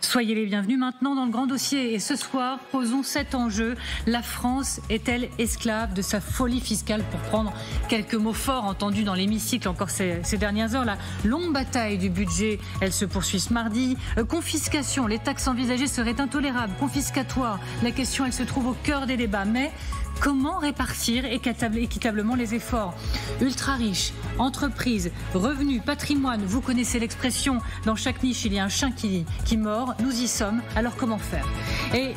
Soyez les bienvenus maintenant dans le grand dossier. Et ce soir, posons cet enjeu. La France est-elle esclave de sa folie fiscale? Pour prendre quelques mots forts entendus dans l'hémicycle encore ces dernières heures. La longue bataille du budget, elle se poursuit ce mardi. Confiscation, les taxes envisagées seraient intolérables, confiscatoires. La question, elle se trouve au cœur des débats. Mais comment répartir équitablement les efforts? Ultra riches, entreprises, revenus, patrimoine, vous connaissez l'expression, dans chaque niche il y a un chien qui mord, nous y sommes, alors comment faire? Et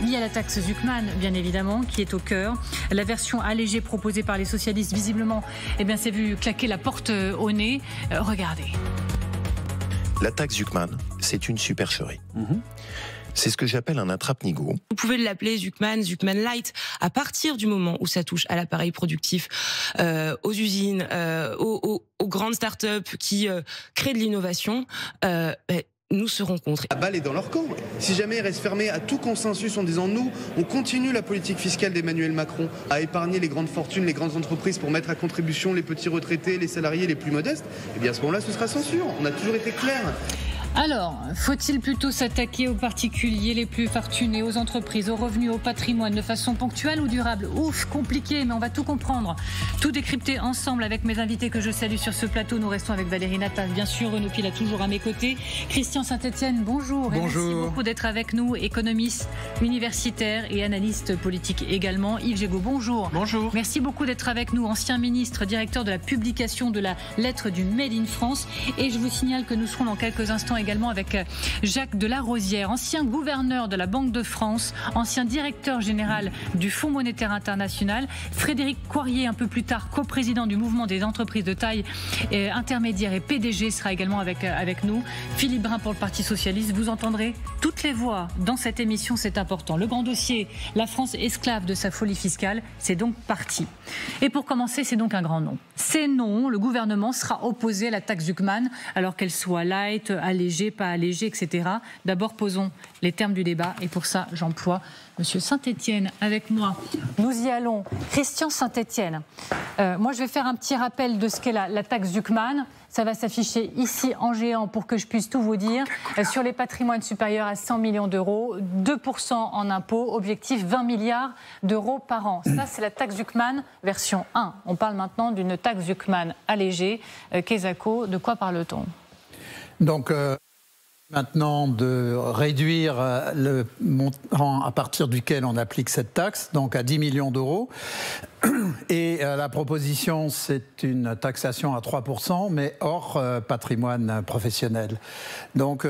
il y a la taxe Zuckman, bien évidemment, qui est au cœur. La version allégée proposée par les socialistes, visiblement, s'est vu claquer la porte au nez. Regardez. La taxe Zuckman, c'est une supercherie. C'est ce que j'appelle un attrape-nigo. Vous pouvez l'appeler Zuckman, Zuckman Light. À partir du moment où ça touche à l'appareil productif, aux usines, aux grandes start-up qui créent de l'innovation, nous serons contre. La balle est dans leur camp. Si jamais ils restent fermés à tout consensus en disant nous, on continue la politique fiscale d'Emmanuel Macron à épargner les grandes fortunes, les grandes entreprises pour mettre à contribution les petits retraités, les salariés les plus modestes, eh bien à ce moment-là, ce sera censure. On a toujours été clair. Alors, faut-il plutôt s'attaquer aux particuliers les plus fortunés, aux entreprises, aux revenus, au patrimoine de façon ponctuelle ou durable? Ouf, compliqué, mais on va tout comprendre. Tout décrypter ensemble avec mes invités que je salue sur ce plateau. Nous restons avec Valérie Nataf, bien sûr, Renaud Pila toujours à mes côtés. Christian Saint-Etienne, bonjour. Bonjour. Merci beaucoup d'être avec nous, économiste, universitaire et analyste politique également. Yves Jégo, bonjour. Bonjour. Merci beaucoup d'être avec nous, ancien ministre, directeur de la publication de la lettre du Made in France. Et je vous signale que nous serons dans quelques instants également avec Jacques Delarosière, ancien gouverneur de la Banque de France, ancien directeur général du Fonds monétaire international, Frédéric Coirier, un peu plus tard, coprésident du mouvement des entreprises de taille intermédiaire et PDG, sera également avec nous. Philippe Brun pour le Parti Socialiste. Vous entendrez toutes les voix dans cette émission, c'est important. Le grand dossier, la France esclave de sa folie fiscale, c'est donc parti. Et pour commencer, c'est donc un grand non. C'est non, le gouvernement sera opposé à la taxe Zuckman, alors qu'elle soit light, allégée, pas allégée, etc. D'abord, posons les termes du débat. Et pour ça, j'emploie Monsieur Saint-Etienne avec moi. Nous y allons. Christian Saint-Etienne. Moi, je vais faire un petit rappel de ce qu'est la taxe Zuckman. Ça va s'afficher ici en géant pour que je puisse tout vous dire. Sur les patrimoines supérieurs à 100 millions d'euros, 2% en impôts, objectif 20 milliards d'euros par an. Ça, c'est la taxe Zuckman version 1. On parle maintenant d'une taxe Zuckman allégée. Kesako, de quoi parle-t-on? Donc, maintenant de réduire le montant à partir duquel on applique cette taxe, donc à 10 millions d'euros. Et la proposition, c'est une taxation à 3%, mais hors patrimoine professionnel. Donc,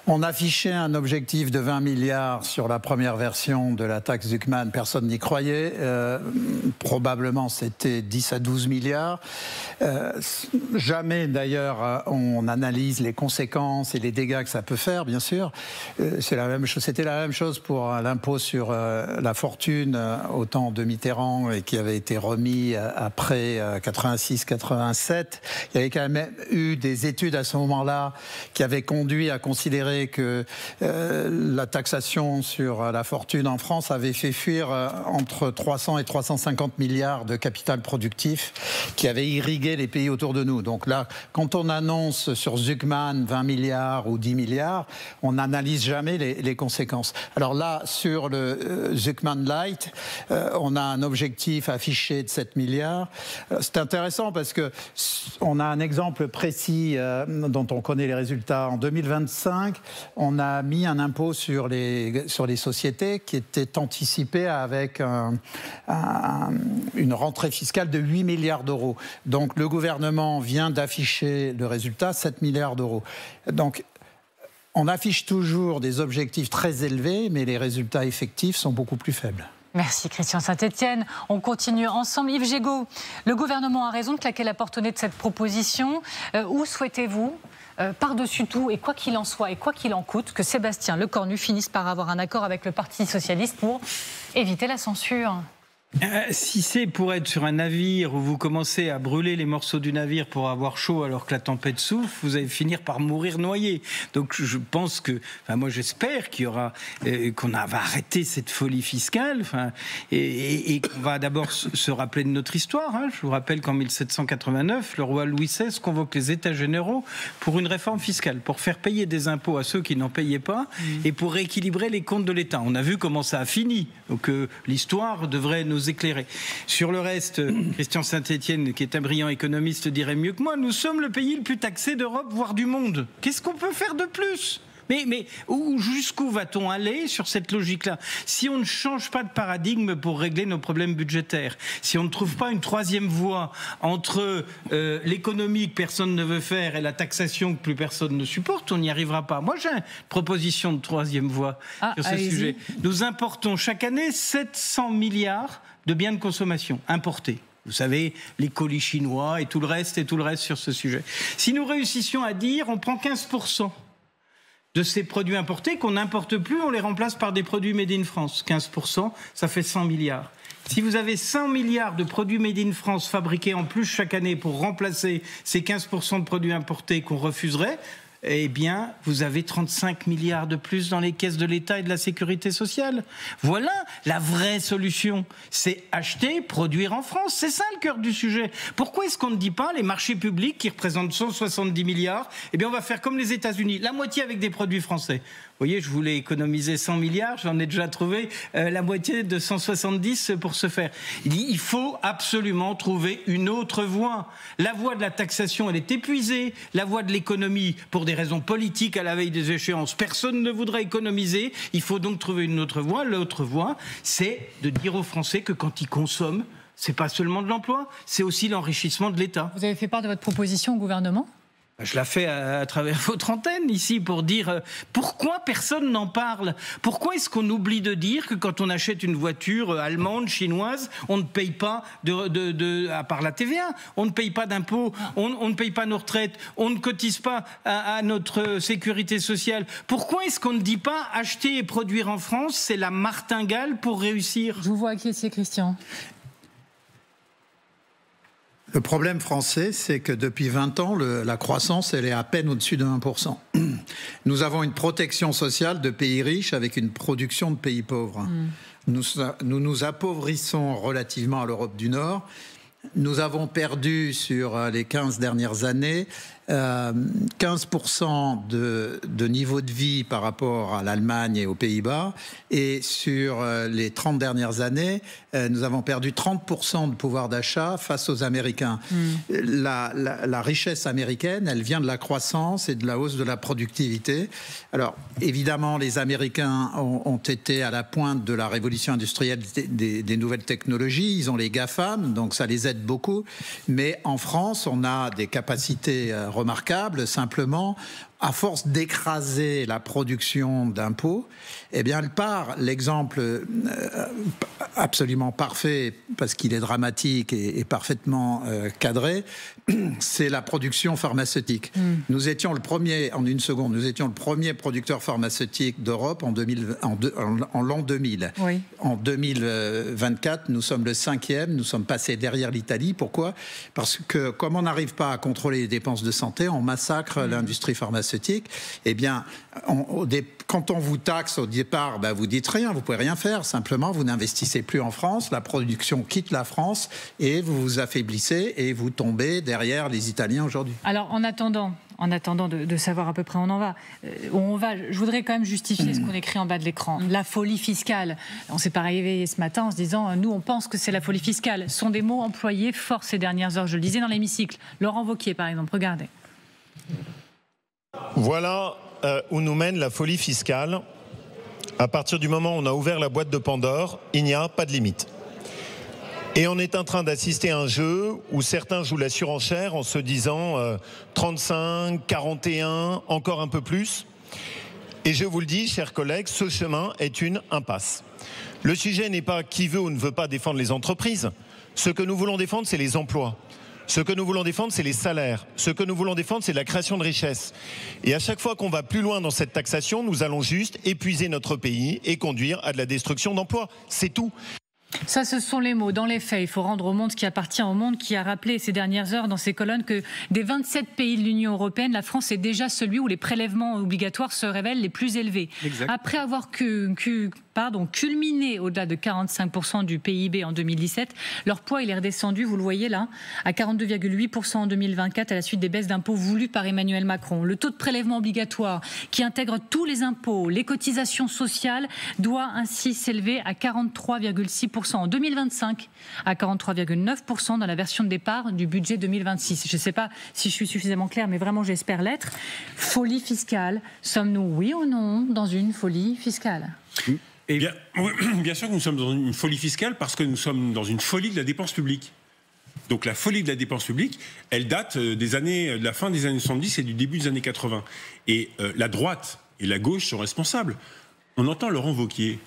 on affichait un objectif de 20 milliards sur la première version de la taxe Zuckman. Personne n'y croyait. Probablement, c'était 10 à 12 milliards. Jamais, d'ailleurs, on analyse les conséquences et les dégâts que ça peut faire, bien sûr. C'était la même chose pour l'impôt sur la fortune au temps de Mitterrand et qui avait été remis après 86-87. Il y avait quand même eu des études à ce moment-là qui avaient conduit à considérer que la taxation sur la fortune en France avait fait fuir entre 300 et 350 milliards de capital productif qui avait irrigué les pays autour de nous. Donc là, quand on annonce sur Zuckman 20 milliards ou 10 milliards, on n'analyse jamais les conséquences. Alors là, sur le Zuckman Light, on a un objectif affiché de 7 milliards. C'est intéressant parce que on a un exemple précis dont on connaît les résultats. En 2025, on a mis un impôt sur les sociétés qui était anticipé avec une rentrée fiscale de 8 milliards d'euros. Donc le gouvernement vient d'afficher le résultat, 7 milliards d'euros. Donc on affiche toujours des objectifs très élevés, mais les résultats effectifs sont beaucoup plus faibles. Merci Christian Saint-Etienne. On continue ensemble. Yves Jégo, le gouvernement a raison de claquer la porte au nez de cette proposition. Où souhaitez-vous, par-dessus tout, et quoi qu'il en soit, et quoi qu'il en coûte, que Sébastien Lecornu finisse par avoir un accord avec le Parti Socialiste pour éviter la censure? Si c'est pour être sur un navire où vous commencez à brûler les morceaux du navire pour avoir chaud alors que la tempête souffle, vous allez finir par mourir noyé. Donc je pense que, moi j'espère qu'il y aura, qu'on va arrêter cette folie fiscale, et qu'on va d'abord se rappeler de notre histoire. Je vous rappelle qu'en 1789, le roi Louis XVI convoque les États généraux pour une réforme fiscale, pour faire payer des impôts à ceux qui n'en payaient pas et pour rééquilibrer les comptes de l'État. On a vu comment ça a fini. Donc l'histoire devrait nous éclairer. Sur le reste, Christian Saint-Etienne, qui est un brillant économiste, dirait mieux que moi, nous sommes le pays le plus taxé d'Europe, voire du monde. Qu'est-ce qu'on peut faire de plus ? Mais jusqu'où va-t-on aller sur cette logique-là? Si on ne change pas de paradigme pour régler nos problèmes budgétaires, si on ne trouve pas une troisième voie entre l'économie que personne ne veut faire et la taxation que plus personne ne supporte, on n'y arrivera pas. Moi, j'ai une proposition de troisième voie sur ce sujet. Nous importons chaque année 700 milliards de biens de consommation importés. Vous savez, les colis chinois et tout le reste sur ce sujet. Si nous réussissions à dire, on prend 15% de ces produits importés qu'on n'importe plus, on les remplace par des produits made in France. 15%, ça fait 100 milliards. Si vous avez 100 milliards de produits made in France fabriqués en plus chaque année pour remplacer ces 15% de produits importés qu'on refuserait, eh bien, vous avez 35 milliards de plus dans les caisses de l'État et de la sécurité sociale. Voilà la vraie solution. C'est acheter, produire en France. C'est ça le cœur du sujet. Pourquoi est-ce qu'on ne dit pas les marchés publics qui représentent 170 milliards, eh bien, on va faire comme les États-Unis, la moitié avec des produits français. Vous voyez, je voulais économiser 100 milliards, j'en ai déjà trouvé la moitié de 170 pour ce faire. Il faut absolument trouver une autre voie. La voie de la taxation, elle est épuisée. La voie de l'économie, pour des raisons politiques à la veille des échéances, personne ne voudrait économiser. Il faut donc trouver une autre voie. L'autre voie, c'est de dire aux Français que quand ils consomment, c'est pas seulement de l'emploi, c'est aussi l'enrichissement de l'État. Vous avez fait part de votre proposition au gouvernement ? Je la fais à travers votre antenne ici pour dire pourquoi personne n'en parle. Pourquoi est-ce qu'on oublie de dire que quand on achète une voiture allemande, chinoise, on ne paye pas à part la TVA, on ne paye pas d'impôts, on ne paye pas nos retraites, on ne cotise pas à notre sécurité sociale. Pourquoi est-ce qu'on ne dit pas acheter et produire en France, c'est la martingale pour réussir? Je vous vois acquiescer, Christian. Le problème français, c'est que depuis 20 ans, la croissance, elle est à peine au-dessus de 1%. Nous avons une protection sociale de pays riches avec une production de pays pauvres. Nous nous appauvrissons relativement à l'Europe du Nord. Nous avons perdu sur les 15 dernières années 15% de niveau de vie par rapport à l'Allemagne et aux Pays-Bas. Et sur les 30 dernières années, nous avons perdu 30% de pouvoir d'achat face aux Américains. La richesse américaine, elle vient de la croissance et de la hausse de la productivité. Alors, évidemment, les Américains ont été à la pointe de la révolution industrielle des nouvelles technologies. Ils ont les GAFAM, donc ça les aide beaucoup. Mais en France, on a des capacités remarquable, simplement, à force d'écraser la production d'impôts, eh bien, elle part. L'exemple absolument parfait, parce qu'il est dramatique et parfaitement cadré, c'est la production pharmaceutique. Nous étions le premier, en une seconde, nous étions le premier producteur pharmaceutique d'Europe en l'an 2000. Oui. En 2024, nous sommes le 5e, nous sommes passés derrière l'Italie. Pourquoi? Parce que comme on n'arrive pas à contrôler les dépenses de santé, on massacre l'industrie pharmaceutique. Eh bien, quand on vous taxe au départ, vous dites rien, vous pouvez rien faire. Simplement, vous n'investissez plus en France, la production quitte la France et vous vous affaiblissez et vous tombez derrière les Italiens aujourd'hui. Alors, en attendant de savoir à peu près où on va, je voudrais quand même justifier ce qu'on écrit en bas de l'écran. La folie fiscale. On s'est pas réveillé ce matin en se disant, nous, on pense que c'est la folie fiscale. Ce sont des mots employés fort ces dernières heures. Je le disais dans l'hémicycle. Laurent Wauquiez, par exemple, regardez. Voilà où nous mène la folie fiscale. À partir du moment où on a ouvert la boîte de Pandore, il n'y a pas de limite. Et on est en train d'assister à un jeu où certains jouent la surenchère en se disant 35, 41, encore un peu plus. Et je vous le dis, chers collègues, ce chemin est une impasse. Le sujet n'est pas qui veut ou ne veut pas défendre les entreprises. Ce que nous voulons défendre, c'est les emplois. Ce que nous voulons défendre, c'est les salaires. Ce que nous voulons défendre, c'est la création de richesses. Et à chaque fois qu'on va plus loin dans cette taxation, nous allons juste épuiser notre pays et conduire à de la destruction d'emplois. C'est tout. Ça, ce sont les mots. Dans les faits, il faut rendre au monde ce qui appartient au monde, qui a rappelé ces dernières heures dans ses colonnes que des 27 pays de l'Union européenne, la France est déjà celui où les prélèvements obligatoires se révèlent les plus élevés. Exact. Après avoir culminé au-delà de 45% du PIB en 2017, leur poids il est redescendu, vous le voyez là, à 42,8% en 2024 à la suite des baisses d'impôts voulues par Emmanuel Macron. Le taux de prélèvement obligatoire qui intègre tous les impôts, les cotisations sociales, doit ainsi s'élever à 43,6% en 2025, à 43,9% dans la version de départ du budget 2026. Je ne sais pas si je suis suffisamment claire, mais vraiment j'espère l'être. Folie fiscale, sommes-nous oui ou non dans une folie fiscale ? Eh bien, bien sûr que nous sommes dans une folie fiscale parce que nous sommes dans une folie de la dépense publique. Donc la folie de la dépense publique, elle date de la fin des années 70 et du début des années 80. Et la droite et la gauche sont responsables. On entend Laurent Wauquiez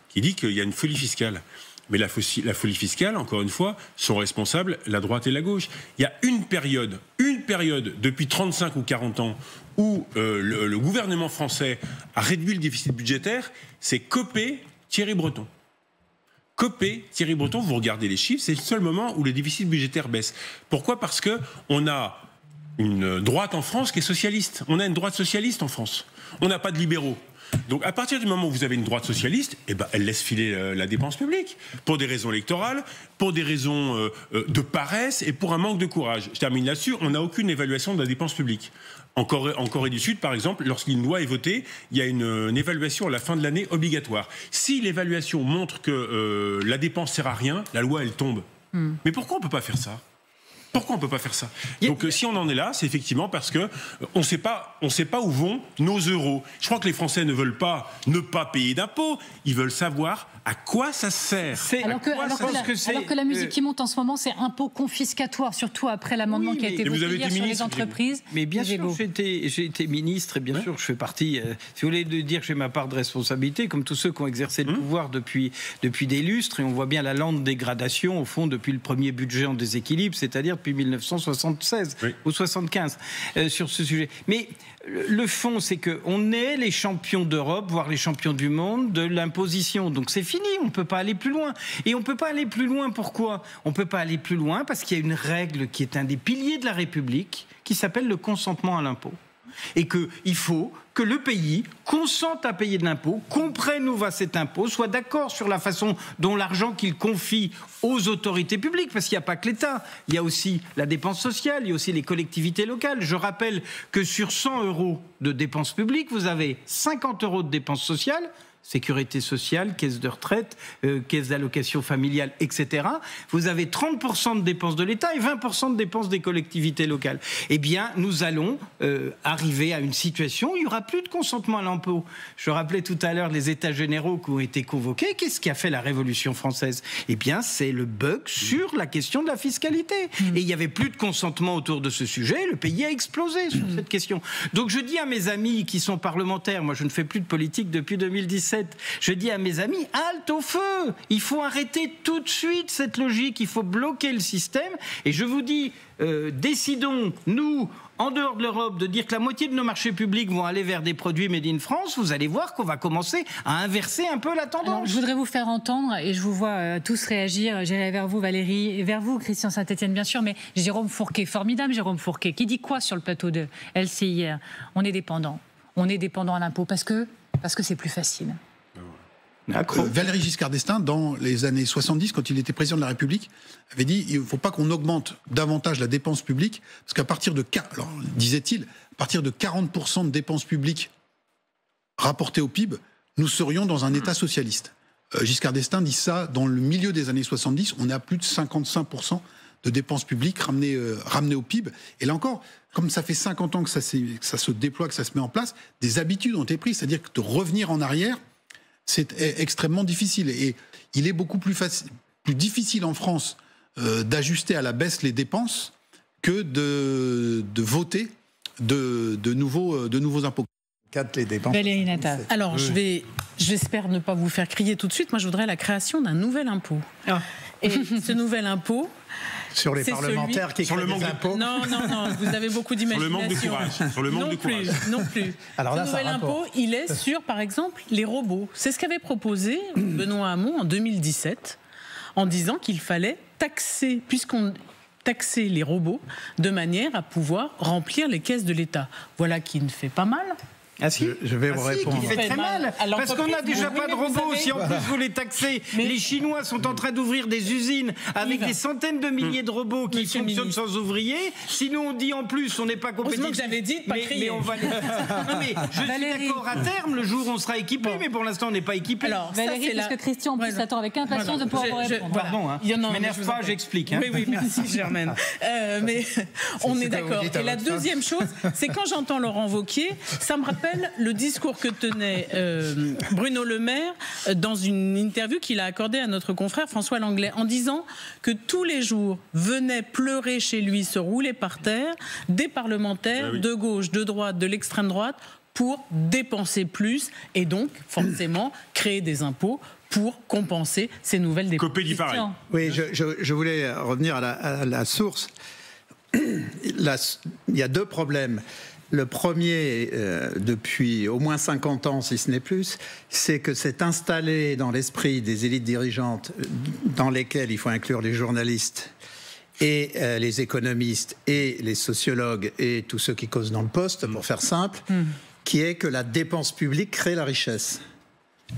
qui dit qu'il y a une folie fiscale. Mais la folie fiscale, encore une fois, sont responsables la droite et la gauche. Il y a une période depuis 35 ou 40 ans où le gouvernement français a réduit le déficit budgétaire, c'est Copé, Thierry Breton. Copé, Thierry Breton, vous regardez les chiffres, c'est le seul moment où le déficit budgétaire baisse. Pourquoi ? Parce qu'on a une droite en France qui est socialiste. On a une droite socialiste en France. On n'a pas de libéraux. Donc à partir du moment où vous avez une droite socialiste, elle laisse filer la dépense publique pour des raisons électorales, pour des raisons de paresse et pour un manque de courage. Je termine là-dessus, on n'a aucune évaluation de la dépense publique. En Corée du Sud, par exemple, lorsqu'une loi est votée, il y a une évaluation à la fin de l'année obligatoire. Si l'évaluation montre que la dépense sert à rien, la loi, elle tombe. Mais pourquoi on ne peut pas faire ça ? Pourquoi on ne peut pas faire ça ? Donc si on en est là, c'est effectivement parce que on ne sait pas où vont nos euros. Je crois que les Français ne veulent pas ne pas payer d'impôts, ils veulent savoir à quoi ça sert. Alors que la musique qui monte en ce moment, c'est impôt confiscatoire, surtout après l'amendement qui a été voté hier sur les entreprises. Mais bien sûr, j'ai été ministre et bien sûr, je fais partie, si vous voulez dire que j'ai ma part de responsabilité, comme tous ceux qui ont exercé le pouvoir depuis des lustres, et on voit bien la lente dégradation, au fond, depuis le premier budget en déséquilibre, c'est-à-dire depuis 1976 ou 75 sur ce sujet. Mais le fond, c'est qu'on est les champions d'Europe, voire les champions du monde de l'imposition. Donc c'est fini, on ne peut pas aller plus loin. Et on ne peut pas aller plus loin, pourquoi ? On ne peut pas aller plus loin parce qu'il y a une règle qui est un des piliers de la République qui s'appelle le consentement à l'impôt. Et qu'il faut que le pays consente à payer de l'impôt, comprenne où va cet impôt, soit d'accord sur la façon dont l'argent qu'il confie aux autorités publiques, parce qu'il n'y a pas que l'État, il y a aussi la dépense sociale, il y a aussi les collectivités locales. Je rappelle que sur 100 € de dépenses publiques, vous avez 50 € de dépenses sociales, sécurité sociale, caisse de retraite, caisse d'allocation familiale, etc. Vous avez 30% de dépenses de l'État et 20% de dépenses des collectivités locales. Eh bien, nous allons arriver à une situation où il n'y aura plus de consentement à l'impôt. Je rappelais tout à l'heure les États généraux qui ont été convoqués. Qu'est-ce qui a fait la Révolution française ? Eh bien, c'est le bug sur la question de la fiscalité. Et il n'y avait plus de consentement autour de ce sujet. Le pays a explosé sur cette question. Donc, je dis à mes amis qui sont parlementaires, moi je ne fais plus de politique depuis 2017, je dis à mes amis, halte au feu. Il faut arrêter tout de suite cette logique. Il faut bloquer le système. Et je vous dis, décidons, nous, en dehors de l'Europe, de dire que la moitié de nos marchés publics vont aller vers des produits made in France. Vous allez voir qu'on va commencer à inverser un peu la tendance. Alors, je voudrais vous faire entendre, et je vous vois tous réagir. J'irai vers vous, Valérie, et vers vous, Christian Saint-Etienne, bien sûr, mais Jérôme Fourquet, formidable Jérôme Fourquet, qui dit quoi sur le plateau de LCI hier ? On est dépendant à l'impôt parce que c'est plus facile. Valéry Giscard d'Estaing, dans les années 70, quand il était président de la République, avait dit il ne faut pas qu'on augmente davantage la dépense publique, parce qu'à partir de, alors, disait-il, à partir de 40% de dépenses publiques rapportées au PIB, nous serions dans un État socialiste. Giscard d'Estaing dit ça dans le milieu des années 70, on est à plus de 55% de dépenses publiques ramenées au PIB. Et là encore, comme ça fait 50 ans que ça se déploie, que ça se met en place, des habitudes ont été prises, c'est-à-dire que de revenir en arrière, c'est extrêmement difficile. Et il est beaucoup plus difficile en France d'ajuster à la baisse les dépenses que de voter de nouveaux impôts. Les dépenses. Valérie Nataf. Alors, j'espère ne pas vous faire crier tout de suite. Moi, je voudrais la création d'un nouvel impôt. Et ce nouvel impôt... Sur les parlementaires qui créent des impôts. Non, vous avez beaucoup d'imagination. Sur le manque de courage. Sur le manque de courage. Non plus. Alors là, ce nouvel impôt, il est sur, par exemple, les robots. C'est ce qu'avait proposé Benoît Hamon en 2017, en disant qu'il fallait taxer les robots de manière à pouvoir remplir les caisses de l'État. Voilà qui ne fait pas mal. Ah si, je vais vous répondre. Qui fait très mal, parce qu'on n'a déjà pas de robots. Si en plus vous les taxez, les Chinois sont en train d'ouvrir des usines avec des centaines de milliers de robots qui fonctionnent sans ouvriers. Si nous on dit en plus on n'est pas compétitif, que j'avais dit de pas crier. Mais on va les... Non mais je suis d'accord, à terme le jour où on sera équipé, mais pour l'instant on n'est pas équipé. Alors Valérie, parce que Christian en plus s'attend avec impatience de pouvoir vous répondre. Pardon, hein. M'énerve pas, j'explique. Oui, merci Germaine. Mais on est d'accord. Et la deuxième chose, c'est quand j'entends Laurent Wauquiez, ça me rappelle le discours que tenait Bruno Le Maire dans une interview qu'il a accordée à notre confrère François Langlais, en disant que tous les jours venaient pleurer chez lui, se rouler par terre, des parlementaires de gauche, de droite, de l'extrême droite, pour dépenser plus et donc forcément créer des impôts pour compenser ces nouvelles dépenses. Copé dit pareil. Oui, je voulais revenir à la source. Il y a deux problèmes. Le premier, depuis au moins 50 ans, si ce n'est plus, c'est que c'est installé dans l'esprit des élites dirigeantes, dans lesquelles il faut inclure les journalistes et les économistes et les sociologues et tous ceux qui causent dans le poste, pour faire simple, qui est que la dépense publique crée la richesse.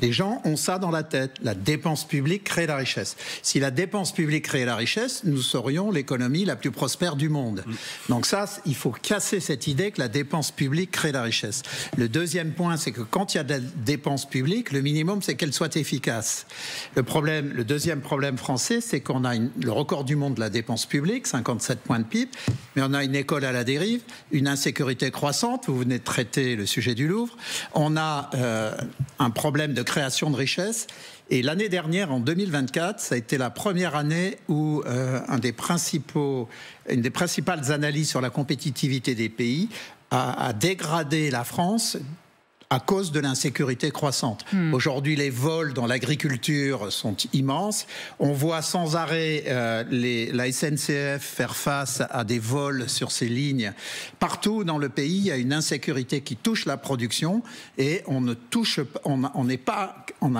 Les gens ont ça dans la tête. La dépense publique crée la richesse. Si la dépense publique crée la richesse, nous serions l'économie la plus prospère du monde. Donc ça, il faut casser cette idée que la dépense publique crée la richesse. Le deuxième point, c'est que quand il y a de la dépense publique, le minimum, c'est qu'elle soit efficace. Le deuxième problème français, c'est qu'on a le record du monde de la dépense publique, 57 points de PIB, mais on a une école à la dérive, une insécurité croissante. Vous venez de traiter le sujet du Louvre. On a un problème de création de richesse. Et l'année dernière, en 2024, ça a été la première année où une des principales analyses sur la compétitivité des pays a dégradé la France à cause de l'insécurité croissante. Aujourd'hui, les vols dans l'agriculture sont immenses. On voit sans arrêt la SNCF faire face à des vols sur ces lignes. Partout dans le pays, il y a une insécurité qui touche la production et on n'a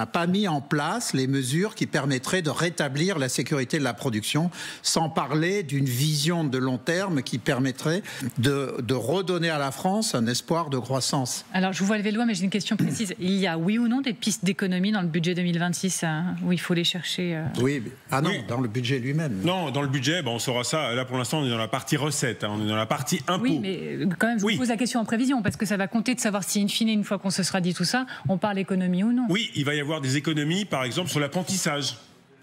pas mis en place les mesures qui permettraient de rétablir la sécurité de la production, sans parler d'une vision de long terme qui permettrait de redonner à la France un espoir de croissance. Alors, je vous vois lever le doigt, mais j'ai une question précise. Il y a, oui ou non, des pistes d'économie dans le budget 2026 où il faut les chercher Oui. Ah non, dans le budget lui-même. Non, dans le budget, on saura ça. Là, pour l'instant, on est dans la partie recettes, on est dans la partie impôts. Oui, mais quand même, je vous pose la question en prévision, parce que ça va compter de savoir si, in fine, une fois qu'on se sera dit tout ça, on parle économie ou non. Oui, il va y avoir des économies, par exemple, sur l'apprentissage.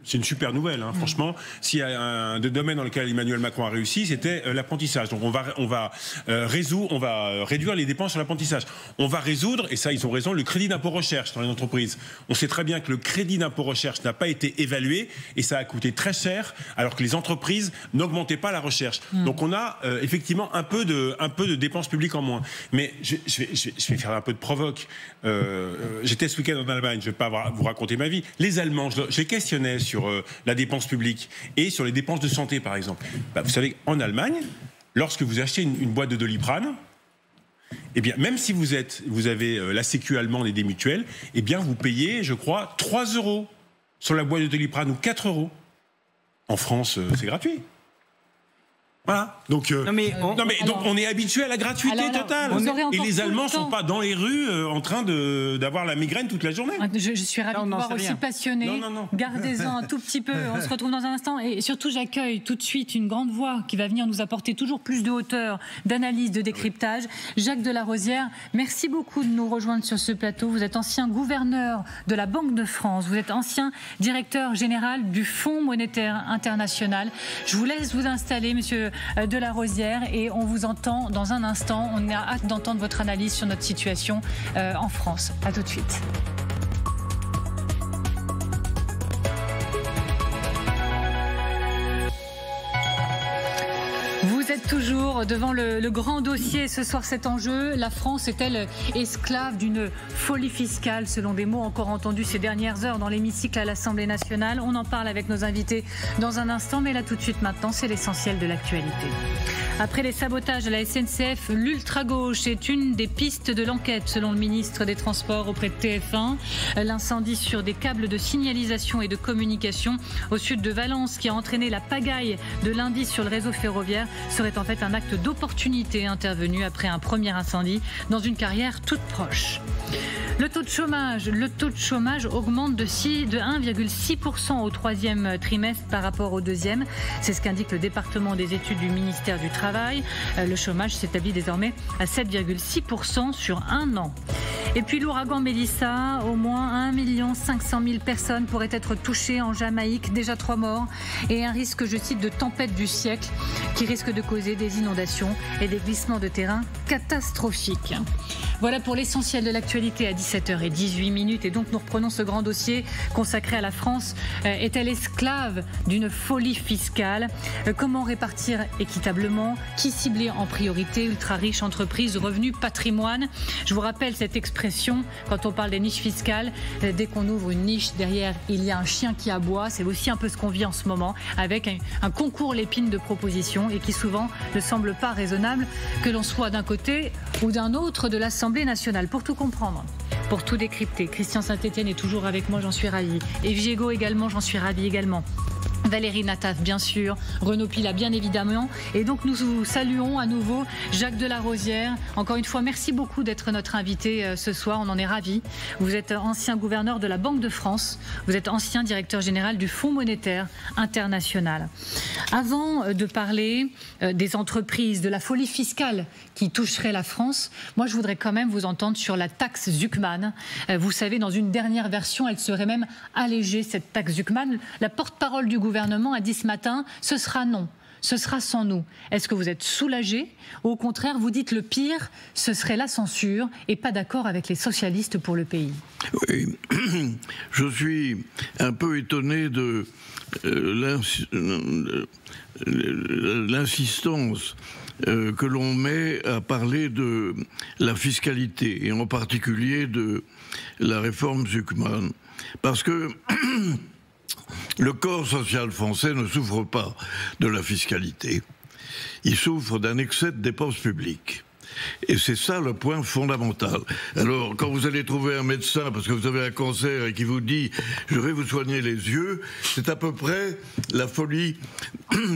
C'est une super nouvelle, franchement. S'il y a un domaine dans lequel Emmanuel Macron a réussi, c'était l'apprentissage. Donc on va réduire les dépenses sur l'apprentissage. On va résoudre, et ça ils ont raison, le crédit d'impôt recherche dans les entreprises. On sait très bien que le crédit d'impôt recherche n'a pas été évalué et ça a coûté très cher, alors que les entreprises n'augmentaient pas la recherche. Donc on a effectivement un peu de dépenses publiques en moins. Mais je vais faire un peu de provoque. J'étais ce week-end en Allemagne, je ne vais pas vous raconter ma vie. Les Allemands, je les questionnais sur la dépense publique et sur les dépenses de santé, par exemple. Vous savez, en Allemagne, lorsque vous achetez une boîte de Doliprane, eh bien, même si vous avez la Sécu allemande et des mutuelles, eh bien, vous payez, je crois, 3 € sur la boîte de Doliprane ou 4 €. En France, c'est gratuit. Voilà. Donc, donc on est habitué à la gratuité totale. Et les Allemands ne sont pas dans les rues en train d'avoir la migraine toute la journée. Je suis ravie de voir aussi passionné. Gardez-en un tout petit peu. On se retrouve dans un instant. Et surtout, j'accueille tout de suite une grande voix qui va venir nous apporter toujours plus de hauteur, d'analyse, de décryptage. Jacques de la Rosière, merci beaucoup de nous rejoindre sur ce plateau. Vous êtes ancien gouverneur de la Banque de France. Vous êtes ancien directeur général du Fonds monétaire international. Je vous laisse vous installer, monsieur de la Rosière, et on vous entend dans un instant. On a hâte d'entendre votre analyse sur notre situation en France. À tout de suite. Vous êtes toujours devant le grand dossier. Ce soir, cet enjeu, la France est-elle esclave d'une folie fiscale, selon des mots encore entendus ces dernières heures dans l'hémicycle à l'Assemblée nationale? On en parle avec nos invités dans un instant, mais là tout de suite maintenant, c'est l'essentiel de l'actualité. Après les sabotages à la SNCF, l'ultra-gauche est une des pistes de l'enquête, selon le ministre des Transports auprès de TF1. L'incendie sur des câbles de signalisation et de communication au sud de Valence, qui a entraîné la pagaille de lundi sur le réseau ferroviaire, serait en fait un acte d'opportunité intervenu après un premier incendie dans une carrière toute proche. Le taux de chômage augmente de 1,6% au troisième trimestre par rapport au deuxième. C'est ce qu'indique le département des études du ministère du Travail. Le chômage s'établit désormais à 7,6% sur un an. Et puis l'ouragan Mélissa, au moins 1 500 000 personnes pourraient être touchées en Jamaïque, déjà 3 morts, et un risque, je cite, de tempête du siècle qui risque de causer des inondations et des glissements de terrain catastrophiques. Voilà pour l'essentiel de l'actualité à 17h18. Et donc nous reprenons ce grand dossier consacré à la France. Est-elle esclave d'une folie fiscale? Comment répartir équitablement? Qui cibler en priorité? Ultra riches, entreprises, revenus, patrimoine. Je vous rappelle cette expression quand on parle des niches fiscales. Dès qu'on ouvre une niche, derrière il y a un chien qui aboie. C'est aussi un peu ce qu'on vit en ce moment, avec un concours l'épine de propositions et qui souvent ne semble pas raisonnable que l'on soit d'un côté ou d'un autre de l'Assemblée nationale. Pour tout comprendre, pour tout décrypter, Christian Saint-Etienne est toujours avec moi, j'en suis ravie. Et Viego également, j'en suis ravie également. Valérie Nataf, bien sûr, Renaud Pila, bien évidemment. Et donc, nous vous saluons à nouveau Jacques de la Rosière. Encore une fois, merci beaucoup d'être notre invité ce soir. On en est ravis. Vous êtes ancien gouverneur de la Banque de France. Vous êtes ancien directeur général du Fonds monétaire international. Avant de parler des entreprises, de la folie fiscale qui toucherait la France, moi, je voudrais quand même vous entendre sur la taxe Zuckman. Vous savez, dans une dernière version, elle serait même allégée, cette taxe Zuckman. La porte-parole du gouvernement a dit ce matin, ce sera non, ce sera sans nous. Est-ce que vous êtes soulagé? Ou au contraire, vous dites le pire, ce serait la censure et pas d'accord avec les socialistes pour le pays? Oui, je suis un peu étonné de l'insistance que l'on met à parler de la fiscalité et en particulier de la réforme Zuckman. Parce que le corps social français ne souffre pas de la fiscalité. Il souffre d'un excès de dépenses publiques. Et c'est ça le point fondamental. Alors, quand vous allez trouver un médecin parce que vous avez un cancer et qui vous dit « je vais vous soigner les yeux », c'est à peu près la folie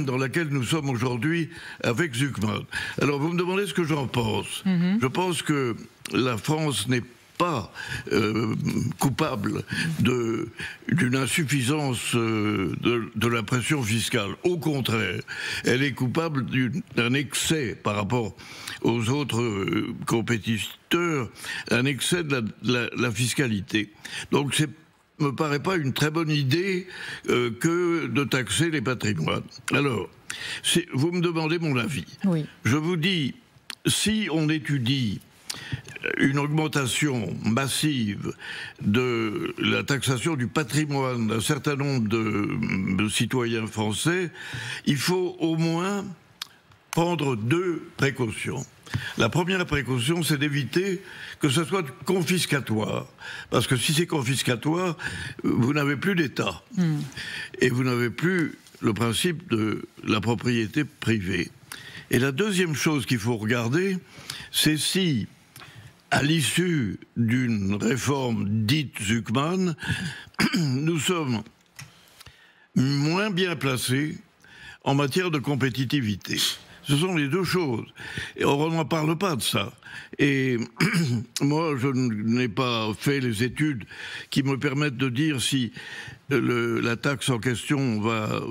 dans laquelle nous sommes aujourd'hui avec Zuckman. Alors, vous me demandez ce que j'en pense. Je pense que la France n'est pas coupable d'une insuffisance de la pression fiscale. Au contraire, elle est coupable d'un excès par rapport aux autres compétiteurs, un excès de la fiscalité. Donc c'est me paraît pas une très bonne idée que de taxer les patrimoines. Alors, vous me demandez mon avis. Oui. Je vous dis, si on étudie une augmentation massive de la taxation du patrimoine d'un certain nombre de citoyens français, il faut au moins prendre 2 précautions. La première précaution, c'est d'éviter que ce soit confiscatoire. Parce que si c'est confiscatoire, vous n'avez plus d'État. Et vous n'avez plus le principe de la propriété privée. Et la deuxième chose qu'il faut regarder, c'est si, à l'issue d'une réforme dite Zuckman, nous sommes moins bien placés en matière de compétitivité. Ce sont les 2 choses. Et on n'en parle pas de ça. Et moi, je n'ai pas fait les études qui me permettent de dire si la taxe en question va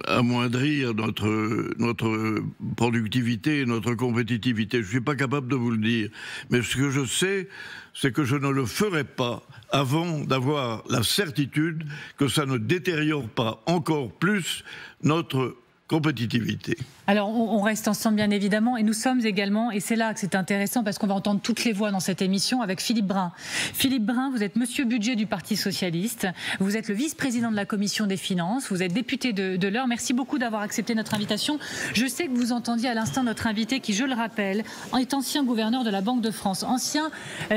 amoindrir notre productivité et notre compétitivité. Je ne suis pas capable de vous le dire. Mais ce que je sais, c'est que je ne le ferai pas avant d'avoir la certitude que ça ne détériore pas encore plus notre compétitivité. Alors, on reste ensemble, bien évidemment, et nous sommes également, et c'est là que c'est intéressant, parce qu'on va entendre toutes les voix dans cette émission, avec Philippe Brun. Philippe Brun, vous êtes monsieur budget du Parti socialiste, vous êtes le vice-président de la Commission des finances, vous êtes député de l'Eure. Merci beaucoup d'avoir accepté notre invitation. Je sais que vous entendiez à l'instant notre invité, qui, je le rappelle, est ancien gouverneur de la Banque de France, ancien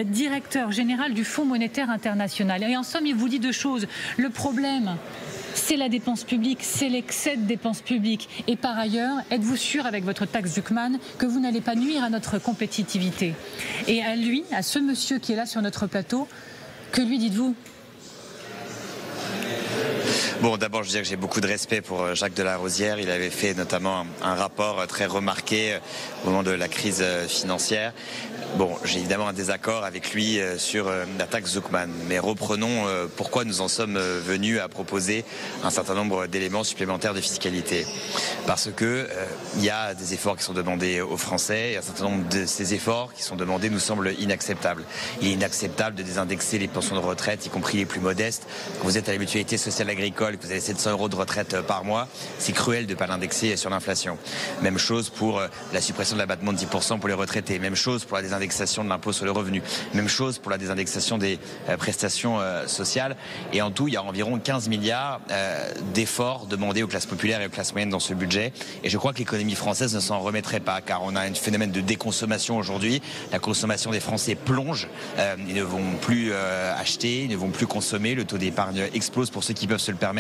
directeur général du Fonds monétaire international. Et en somme, il vous dit deux choses. Le problème, c'est la dépense publique, c'est l'excès de dépenses publiques. Et par ailleurs, êtes-vous sûr avec votre taxe Zuckman que vous n'allez pas nuire à notre compétitivité? Et à lui, à ce monsieur qui est là sur notre plateau, que lui dites-vous? Bon, d'abord, je dirais que j'ai beaucoup de respect pour Jacques de la Rosière. Il avait fait notamment un rapport très remarqué au moment de la crise financière. Bon, j'ai évidemment un désaccord avec lui sur la taxe Zuckman. Mais reprenons pourquoi nous en sommes venus à proposer un certain nombre d'éléments supplémentaires de fiscalité. Parce que il y a des efforts qui sont demandés aux Français et un certain nombre de ces efforts qui sont demandés nous semblent inacceptables. Il est inacceptable de désindexer les pensions de retraite, y compris les plus modestes. Quand vous êtes à la mutualité sociale agricole, que vous avez 700 € de retraite par mois, c'est cruel de ne pas l'indexer sur l'inflation. Même chose pour la suppression de l'abattement de 10% pour les retraités. Même chose pour la désindexation de l'impôt sur le revenu. Même chose pour la désindexation des prestations sociales. Et en tout, il y a environ 15 milliards d'efforts demandés aux classes populaires et aux classes moyennes dans ce budget. Et je crois que l'économie française ne s'en remettrait pas, car on a un phénomène de déconsommation aujourd'hui. La consommation des Français plonge. Ils ne vont plus acheter, ils ne vont plus consommer. Le taux d'épargne explose pour ceux qui peuvent se le permettre.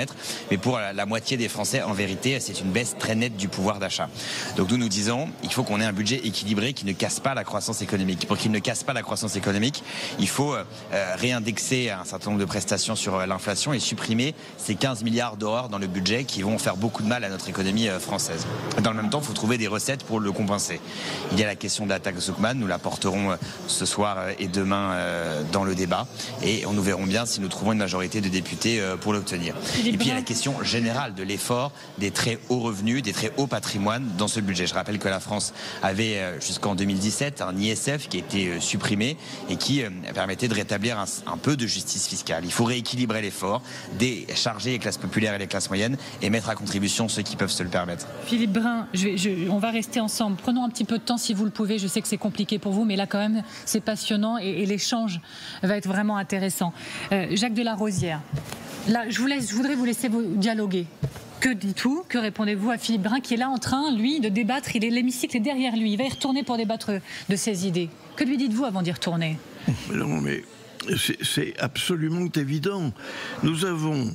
Mais pour la moitié des Français, en vérité, c'est une baisse très nette du pouvoir d'achat. Donc nous disons, il faut qu'on ait un budget équilibré qui ne casse pas la croissance économique. Pour qu'il ne casse pas la croissance économique, il faut réindexer un certain nombre de prestations sur l'inflation et supprimer ces 15 milliards d'euros dans le budget qui vont faire beaucoup de mal à notre économie française. Dans le même temps, il faut trouver des recettes pour le compenser. Il y a la question de la taxe Zuckman, nous la porterons ce soir et demain dans le débat et nous verrons bien si nous trouvons une majorité de députés pour l'obtenir. Et puis il y a la question générale de l'effort des très hauts revenus, des très hauts patrimoines dans ce budget. Je rappelle que la France avait jusqu'en 2017 un ISF qui a été supprimé et qui permettait de rétablir un peu de justice fiscale. Il faut rééquilibrer l'effort, décharger les classes populaires et les classes moyennes et mettre à contribution ceux qui peuvent se le permettre. Philippe Brun, on va rester ensemble. Prenons un petit peu de temps si vous le pouvez. Je sais que c'est compliqué pour vous, mais là quand même c'est passionnant et l'échange va être vraiment intéressant. Jacques de la Rosière. Là, je voudrais vous laisser dialoguer. Que dites-vous? Que répondez-vous à Philippe Brun qui est là en train, lui, de débattre? L'hémicycle est derrière lui. Il va y retourner pour débattre de ses idées. Que lui dites-vous avant d'y retourner? Non, mais c'est absolument évident. Nous avons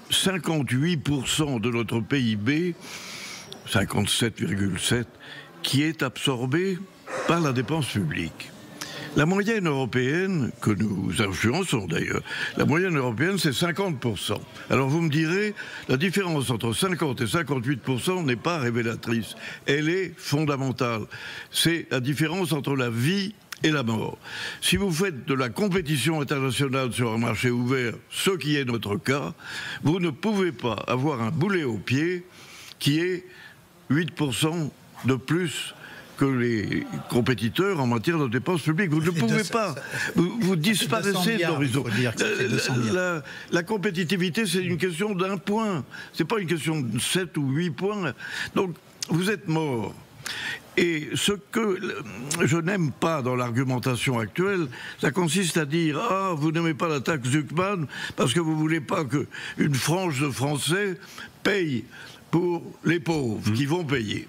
58% de notre PIB, 57,7, qui est absorbé par la dépense publique. La moyenne européenne, que nous influençons d'ailleurs, la moyenne européenne c'est 50%. Alors vous me direz, la différence entre 50 et 58% n'est pas révélatrice. Elle est fondamentale. C'est la différence entre la vie et la mort. Si vous faites de la compétition internationale sur un marché ouvert, ce qui est notre cas, vous ne pouvez pas avoir un boulet au pied qui est 8% de plus que les compétiteurs en matière de dépenses publiques. Vous ne pouvez pas. Vous disparaissez de l'horizon. La compétitivité, c'est une question d'un point. C'est pas une question de 7 ou 8 points. Donc, vous êtes mort. Et ce que je n'aime pas dans l'argumentation actuelle, ça consiste à dire « Ah, vous n'aimez pas la taxe Zuckman parce que vous ne voulez pas qu'une frange de Français paye pour les pauvres qui vont payer ».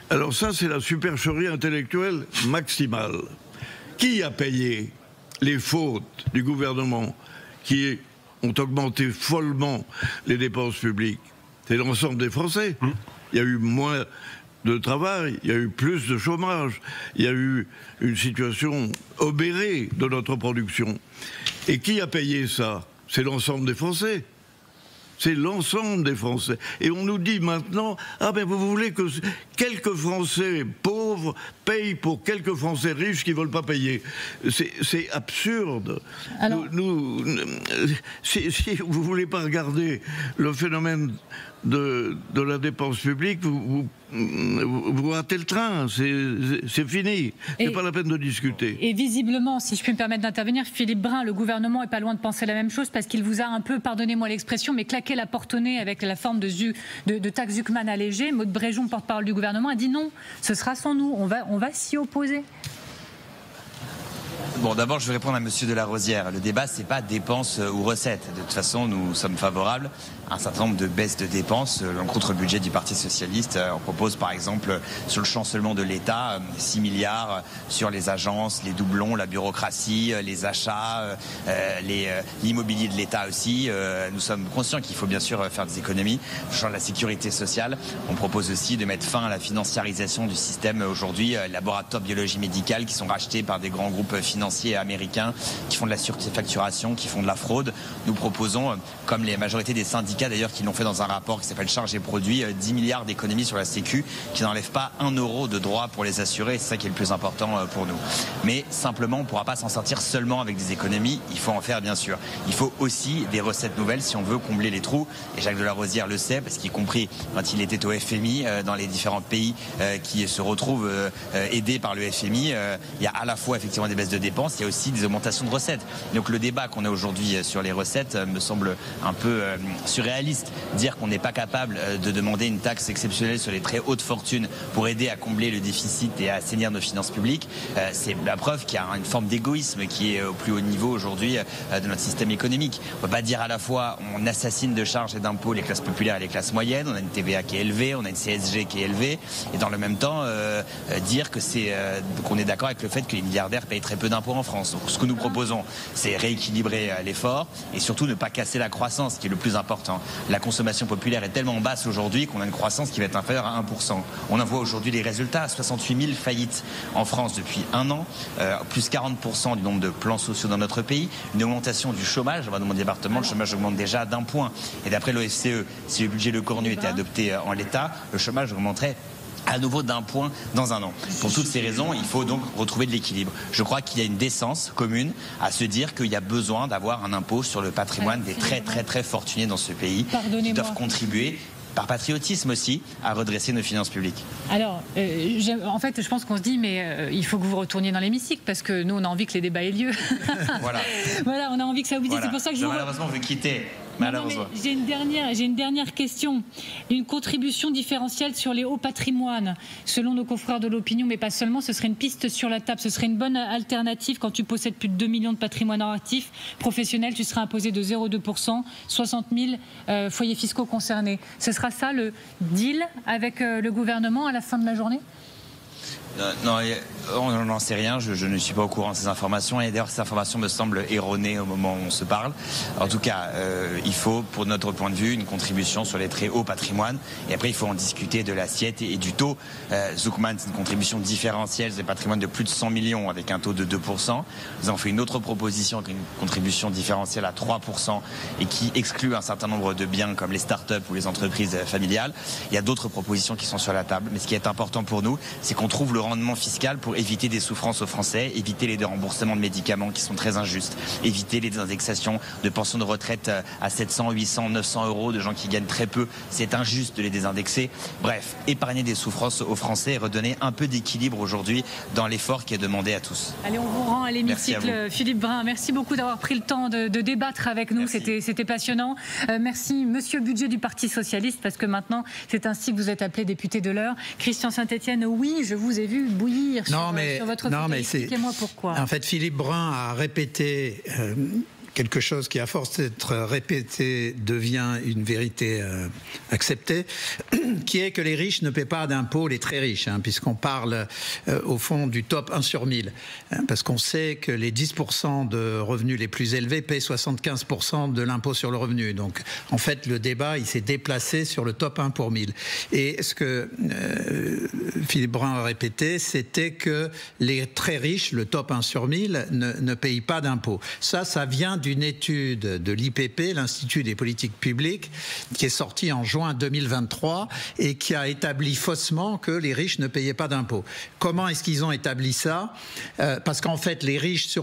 Alors ça, c'est la supercherie intellectuelle maximale. Qui a payé les fautes du gouvernement qui ont augmenté follement les dépenses publiques? C'est l'ensemble des Français. Il y a eu moins de travail, il y a eu plus de chômage, il y a eu une situation obérée de notre production. Et qui a payé ça? C'est l'ensemble des Français. C'est l'ensemble des Français. Et on nous dit maintenant, ah ben vous voulez que quelques Français pauvres paye pour quelques Français riches qui ne veulent pas payer. C'est absurde. Alors... si vous ne voulez pas regarder le phénomène de la dépense publique, vous ratez le train, c'est fini, c'est pas la peine de discuter. Et visiblement, si je puis me permettre d'intervenir, Philippe Brun, le gouvernement est pas loin de penser la même chose parce qu'il vous a un peu, pardonnez-moi l'expression, mais claqué la porte au nez avec la forme de taxe Zucman allégée. Maud Bréjon, porte-parole du gouvernement, a dit non, ce sera sans nous, on va s'y opposer. Bon, d'abord, je vais répondre à Monsieur de la Rosière. Le débat, c'est pas dépenses ou recettes. De toute façon, nous sommes favorables à un certain nombre de baisses de dépenses. Dans le contre-budget du Parti Socialiste, on propose par exemple, sur le chancellement de l'État, 6 milliards sur les agences, les doublons, la bureaucratie, les achats, l'immobilier de l'État aussi. Nous sommes conscients qu'il faut bien sûr faire des économies. Sur la sécurité sociale, on propose aussi de mettre fin à la financiarisation du système aujourd'hui, laboratoires de biologie médicale qui sont rachetés par des grands groupes financiers américains qui font de la surfacturation, qui font de la fraude. Nous proposons, comme les majorités des syndicats d'ailleurs qui l'ont fait dans un rapport qui s'appelle Charges et Produits, 10 milliards d'économies sur la Sécu qui n'enlèvent pas 1 euro de droit pour les assurés. C'est ça qui est le plus important pour nous. Mais simplement, on ne pourra pas s'en sortir seulement avec des économies. Il faut en faire bien sûr. Il faut aussi des recettes nouvelles si on veut combler les trous. Et Jacques de la Rosière le sait parce qu'y compris quand il était au FMI, dans les différents pays qui se retrouvent aidés par le FMI, il y a à la fois effectivement des baisses de dépenses, il y a aussi des augmentations de recettes. Donc le débat qu'on a aujourd'hui sur les recettes me semble un peu surréaliste. Dire qu'on n'est pas capable de demander une taxe exceptionnelle sur les très hautes fortunes pour aider à combler le déficit et à assainir nos finances publiques, c'est la preuve qu'il y a une forme d'égoïsme qui est au plus haut niveau aujourd'hui de notre système économique. On ne peut pas dire à la fois on assassine de charges et d'impôts les classes populaires et les classes moyennes, on a une TVA qui est élevée, on a une CSG qui est élevée, et dans le même temps dire que qu'on est d'accord avec le fait que les milliardaires payent très peu d'impôts en France. Donc ce que nous proposons, c'est rééquilibrer l'effort et surtout ne pas casser la croissance, qui est le plus important. La consommation populaire est tellement basse aujourd'hui qu'on a une croissance qui va être inférieure à 1%. On en voit aujourd'hui les résultats, 68 000 faillites en France depuis 1 an, plus 40% du nombre de plans sociaux dans notre pays, une augmentation du chômage. Dans mon département, le chômage augmente déjà d'1 point. Et d'après l'OFCE, si le budget Lecornu était adopté en l'état, le chômage augmenterait à nouveau d'1 point dans 1 an. Pour toutes ces raisons, il faut donc retrouver de l'équilibre. Je crois qu'il y a une décence commune à se dire qu'il y a besoin d'avoir un impôt sur le patrimoine des très très très fortunés dans ce pays qui doivent contribuer par patriotisme aussi, à redresser nos finances publiques. Alors, en fait, je pense qu'on se dit, mais il faut que vous retourniez dans l'hémicycle, parce que nous, on a envie que les débats aient lieu. Voilà. Voilà, on a envie que ça vous dise. Voilà. C'est pour ça que je malheureusement veux quitter. Malheureusement. J'ai une dernière question. Une contribution différentielle sur les hauts patrimoines, selon nos confrères de l'opinion, mais pas seulement, ce serait une piste sur la table. Ce serait une bonne alternative quand tu possèdes plus de 2 millions de patrimoine actifs professionnels, tu seras imposé de 0,2%, 60 000 foyers fiscaux concernés. Ce sera ça le deal avec le gouvernement à la fin de la journée ? Non, on n'en sait rien, je ne suis pas au courant de ces informations et d'ailleurs ces informations me semblent erronées au moment où on se parle. En tout cas, il faut, pour notre point de vue, une contribution sur les très hauts patrimoines et après il faut en discuter de l'assiette et du taux. Zucman, c'est une contribution différentielle sur les patrimoines de plus de 100 millions avec un taux de 2%. Nous avons fait une autre proposition avec une contribution différentielle à 3% et qui exclut un certain nombre de biens comme les start-up ou les entreprises familiales. Il y a d'autres propositions qui sont sur la table, mais ce qui est important pour nous, c'est qu'on trouve le rendement fiscal pour éviter des souffrances aux Français, éviter les déremboursements de médicaments qui sont très injustes, éviter les indexations de pensions de retraite à 700, 800, 900 euros de gens qui gagnent très peu. C'est injuste de les désindexer. Bref, épargner des souffrances aux Français et redonner un peu d'équilibre aujourd'hui dans l'effort qui est demandé à tous. Allez, on vous rend à l'hémicycle. Philippe Brun, merci beaucoup d'avoir pris le temps de débattre avec nous. C'était passionnant. Merci, monsieur Budget du Parti Socialiste, parce que maintenant, c'est ainsi que vous êtes appelé député de l'Eure. Christian Saint-Etienne, oui, je vous ai vu bouillir sur votre fauteuil. Expliquez-moi pourquoi. En fait, Philippe Brun a répété quelque chose qui, à force d'être répété, devient une vérité acceptée, qui est que les riches ne paient pas d'impôts, les très riches, puisqu'on parle au fond du top 1 sur 1000, parce qu'on sait que les 10% de revenus les plus élevés paient 75% de l'impôt sur le revenu. Donc, en fait, le débat, il s'est déplacé sur le top 1 pour 1000. Et ce que Philippe Brun a répété, c'était que les très riches, le top 1 sur 1000, ne payent pas d'impôts. Ça vient d'une étude de l'IPP, l'Institut des politiques publiques, qui est sortie en juin 2023 et qui a établi faussement que les riches ne payaient pas d'impôts. Comment est-ce qu'ils ont établi ça? Parce qu'en fait, les riches,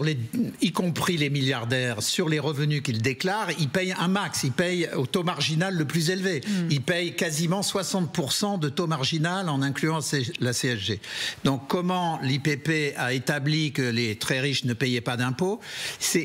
y compris les milliardaires, sur les revenus qu'ils déclarent, ils payent un max, ils payent au taux marginal le plus élevé. Ils payent quasiment 60% de taux marginal en incluant la CSG. Donc comment l'IPP a établi que les très riches ne payaient pas d'impôts?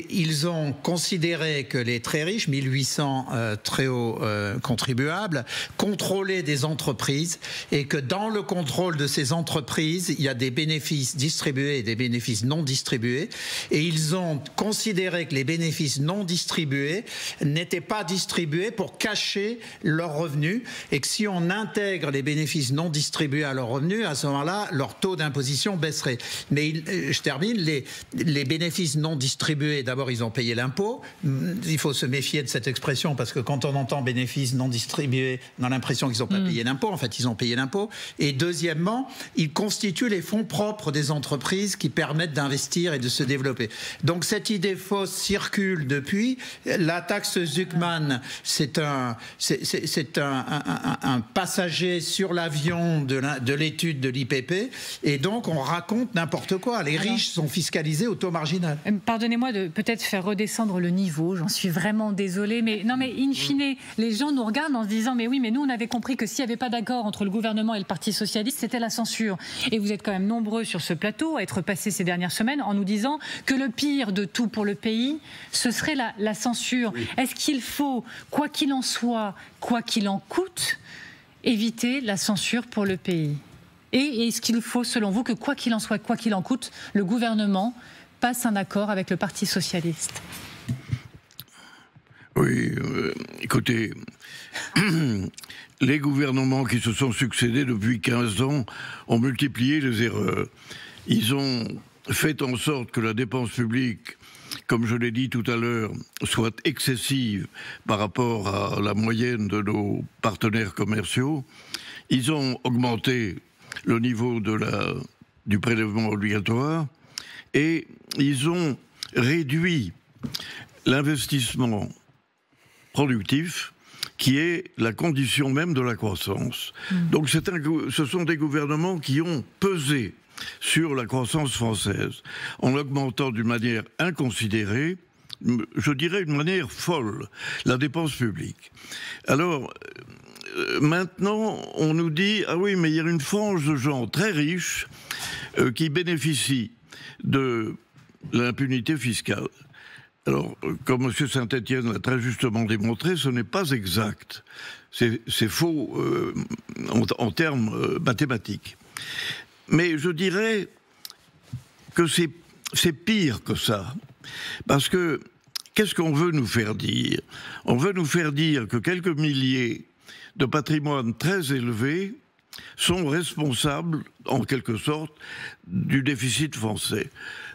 Ils ont considéré que les très riches, 1800 très hauts contribuables, contrôlaient des entreprises et que dans le contrôle de ces entreprises, il y a des bénéfices distribués et des bénéfices non distribués. Et ils ont considéré que les bénéfices non distribués n'étaient pas distribués pour cacher leurs revenus et que si on intègre les bénéfices non distribués à leurs revenus, à ce moment-là, leur taux d'imposition baisserait. Mais je termine, les bénéfices non distribués, d'abord, ils ont payé l'impôt. Il faut se méfier de cette expression parce que quand on entend bénéfices non distribués, on a l'impression qu'ils n'ont pas payé l'impôt. En fait, ils ont payé l'impôt. Et deuxièmement, ils constituent les fonds propres des entreprises qui permettent d'investir et de se développer. Donc cette idée fausse circule depuis. La taxe Zuckman, c'est un passager sur l'avion de l'étude de l'IPP. Et donc on raconte n'importe quoi. Les riches sont fiscalisés au taux marginal. Pardonnez-moi de peut-être faire redescendre le niveau. J'en suis vraiment désolée. Mais non, mais in fine, les gens nous regardent en se disant mais oui, mais nous on avait compris que s'il n'y avait pas d'accord entre le gouvernement et le Parti socialiste, c'était la censure. Et vous êtes quand même nombreux sur ce plateau à être passés ces dernières semaines en nous disant que le pire de tout pour le pays, ce serait la censure. Oui. Est-ce qu'il faut, quoi qu'il en soit, quoi qu'il en coûte, éviter la censure pour le pays? Et est-ce qu'il faut, selon vous, que quoi qu'il en soit, quoi qu'il en coûte, le gouvernement passe un accord avec le Parti socialiste? Oui, écoutez, les gouvernements qui se sont succédés depuis 15 ans ont multiplié les erreurs. Ils ont fait en sorte que la dépense publique, comme je l'ai dit tout à l'heure, soit excessive par rapport à la moyenne de nos partenaires commerciaux. Ils ont augmenté le niveau du prélèvement obligatoire et ils ont réduit l'investissement productif qui est la condition même de la croissance. Donc ce sont des gouvernements qui ont pesé sur la croissance française en augmentant d'une manière inconsidérée, je dirais d'une manière folle, la dépense publique. Alors, maintenant, on nous dit « Ah oui, mais il y a une frange de gens très riches qui bénéficient de l'impunité fiscale. » Alors, comme M. Saint-Étienne l'a très justement démontré, ce n'est pas exact. C'est faux en termes mathématiques. Mais je dirais que c'est pire que ça. Parce que, qu'est-ce qu'on veut nous faire dire? On veut nous faire dire que quelques milliers de patrimoines très élevés sont responsables, en quelque sorte, du déficit français.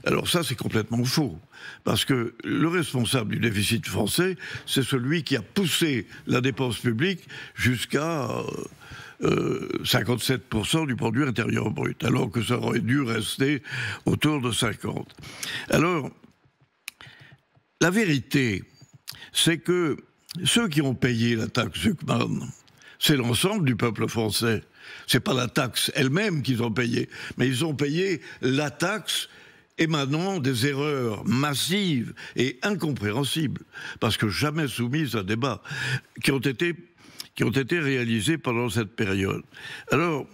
Alors ça, c'est complètement faux. Parce que le responsable du déficit français, c'est celui qui a poussé la dépense publique jusqu'à 57% du produit intérieur brut, alors que ça aurait dû rester autour de 50%. Alors, la vérité, c'est que ceux qui ont payé la taxe Zuckman, c'est l'ensemble du peuple français. C'est pas la taxe elle-même qu'ils ont payée, mais ils ont payé la taxe émanant des erreurs massives et incompréhensibles, parce que jamais soumises à débat, qui ont été réalisées pendant cette période. Alors,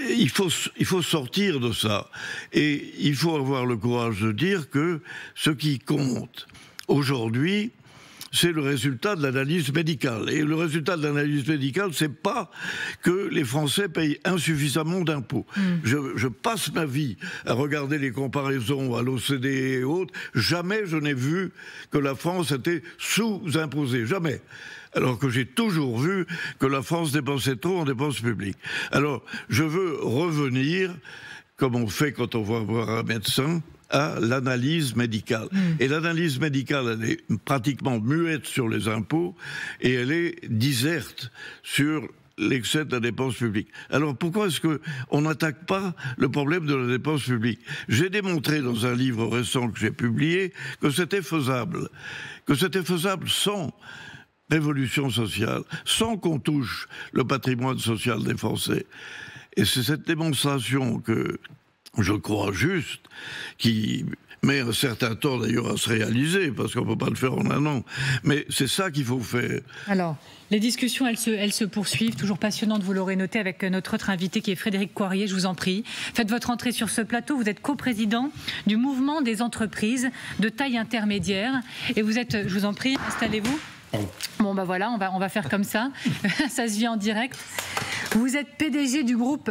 il faut sortir de ça, et il faut avoir le courage de dire que ce qui compte aujourd'hui, c'est le résultat de l'analyse médicale. Et le résultat de l'analyse médicale, c'est pas que les Français payent insuffisamment d'impôts. Je passe ma vie à regarder les comparaisons à l'OCDE et autres. Jamais je n'ai vu que la France était sous-imposée. Jamais. Alors que j'ai toujours vu que la France dépensait trop en dépenses publiques. Alors, je veux revenir, comme on fait quand on va voir un médecin, à l'analyse médicale. Et l'analyse médicale, elle est pratiquement muette sur les impôts et elle est diserte sur l'excès de la dépense publique. Alors pourquoi est-ce qu'on n'attaque pas le problème de la dépense publique? J'ai démontré dans un livre récent que j'ai publié que c'était faisable. Que c'était faisable sans révolution sociale, sans qu'on touche le patrimoine social des Français. Et c'est cette démonstration que je crois juste, qui met un certain temps d'ailleurs à se réaliser, parce qu'on ne peut pas le faire en un an. Mais c'est ça qu'il faut faire. Alors, les discussions, elles se poursuivent, toujours passionnantes, vous l'aurez noté, avec notre autre invité qui est Frédéric Coirier, je vous en prie. Faites votre entrée sur ce plateau, vous êtes coprésident du mouvement des entreprises de taille intermédiaire. Et vous êtes, je vous en prie, installez-vous. Bon ben voilà, on va faire comme ça. Ça se vit en direct. Vous êtes PDG du groupe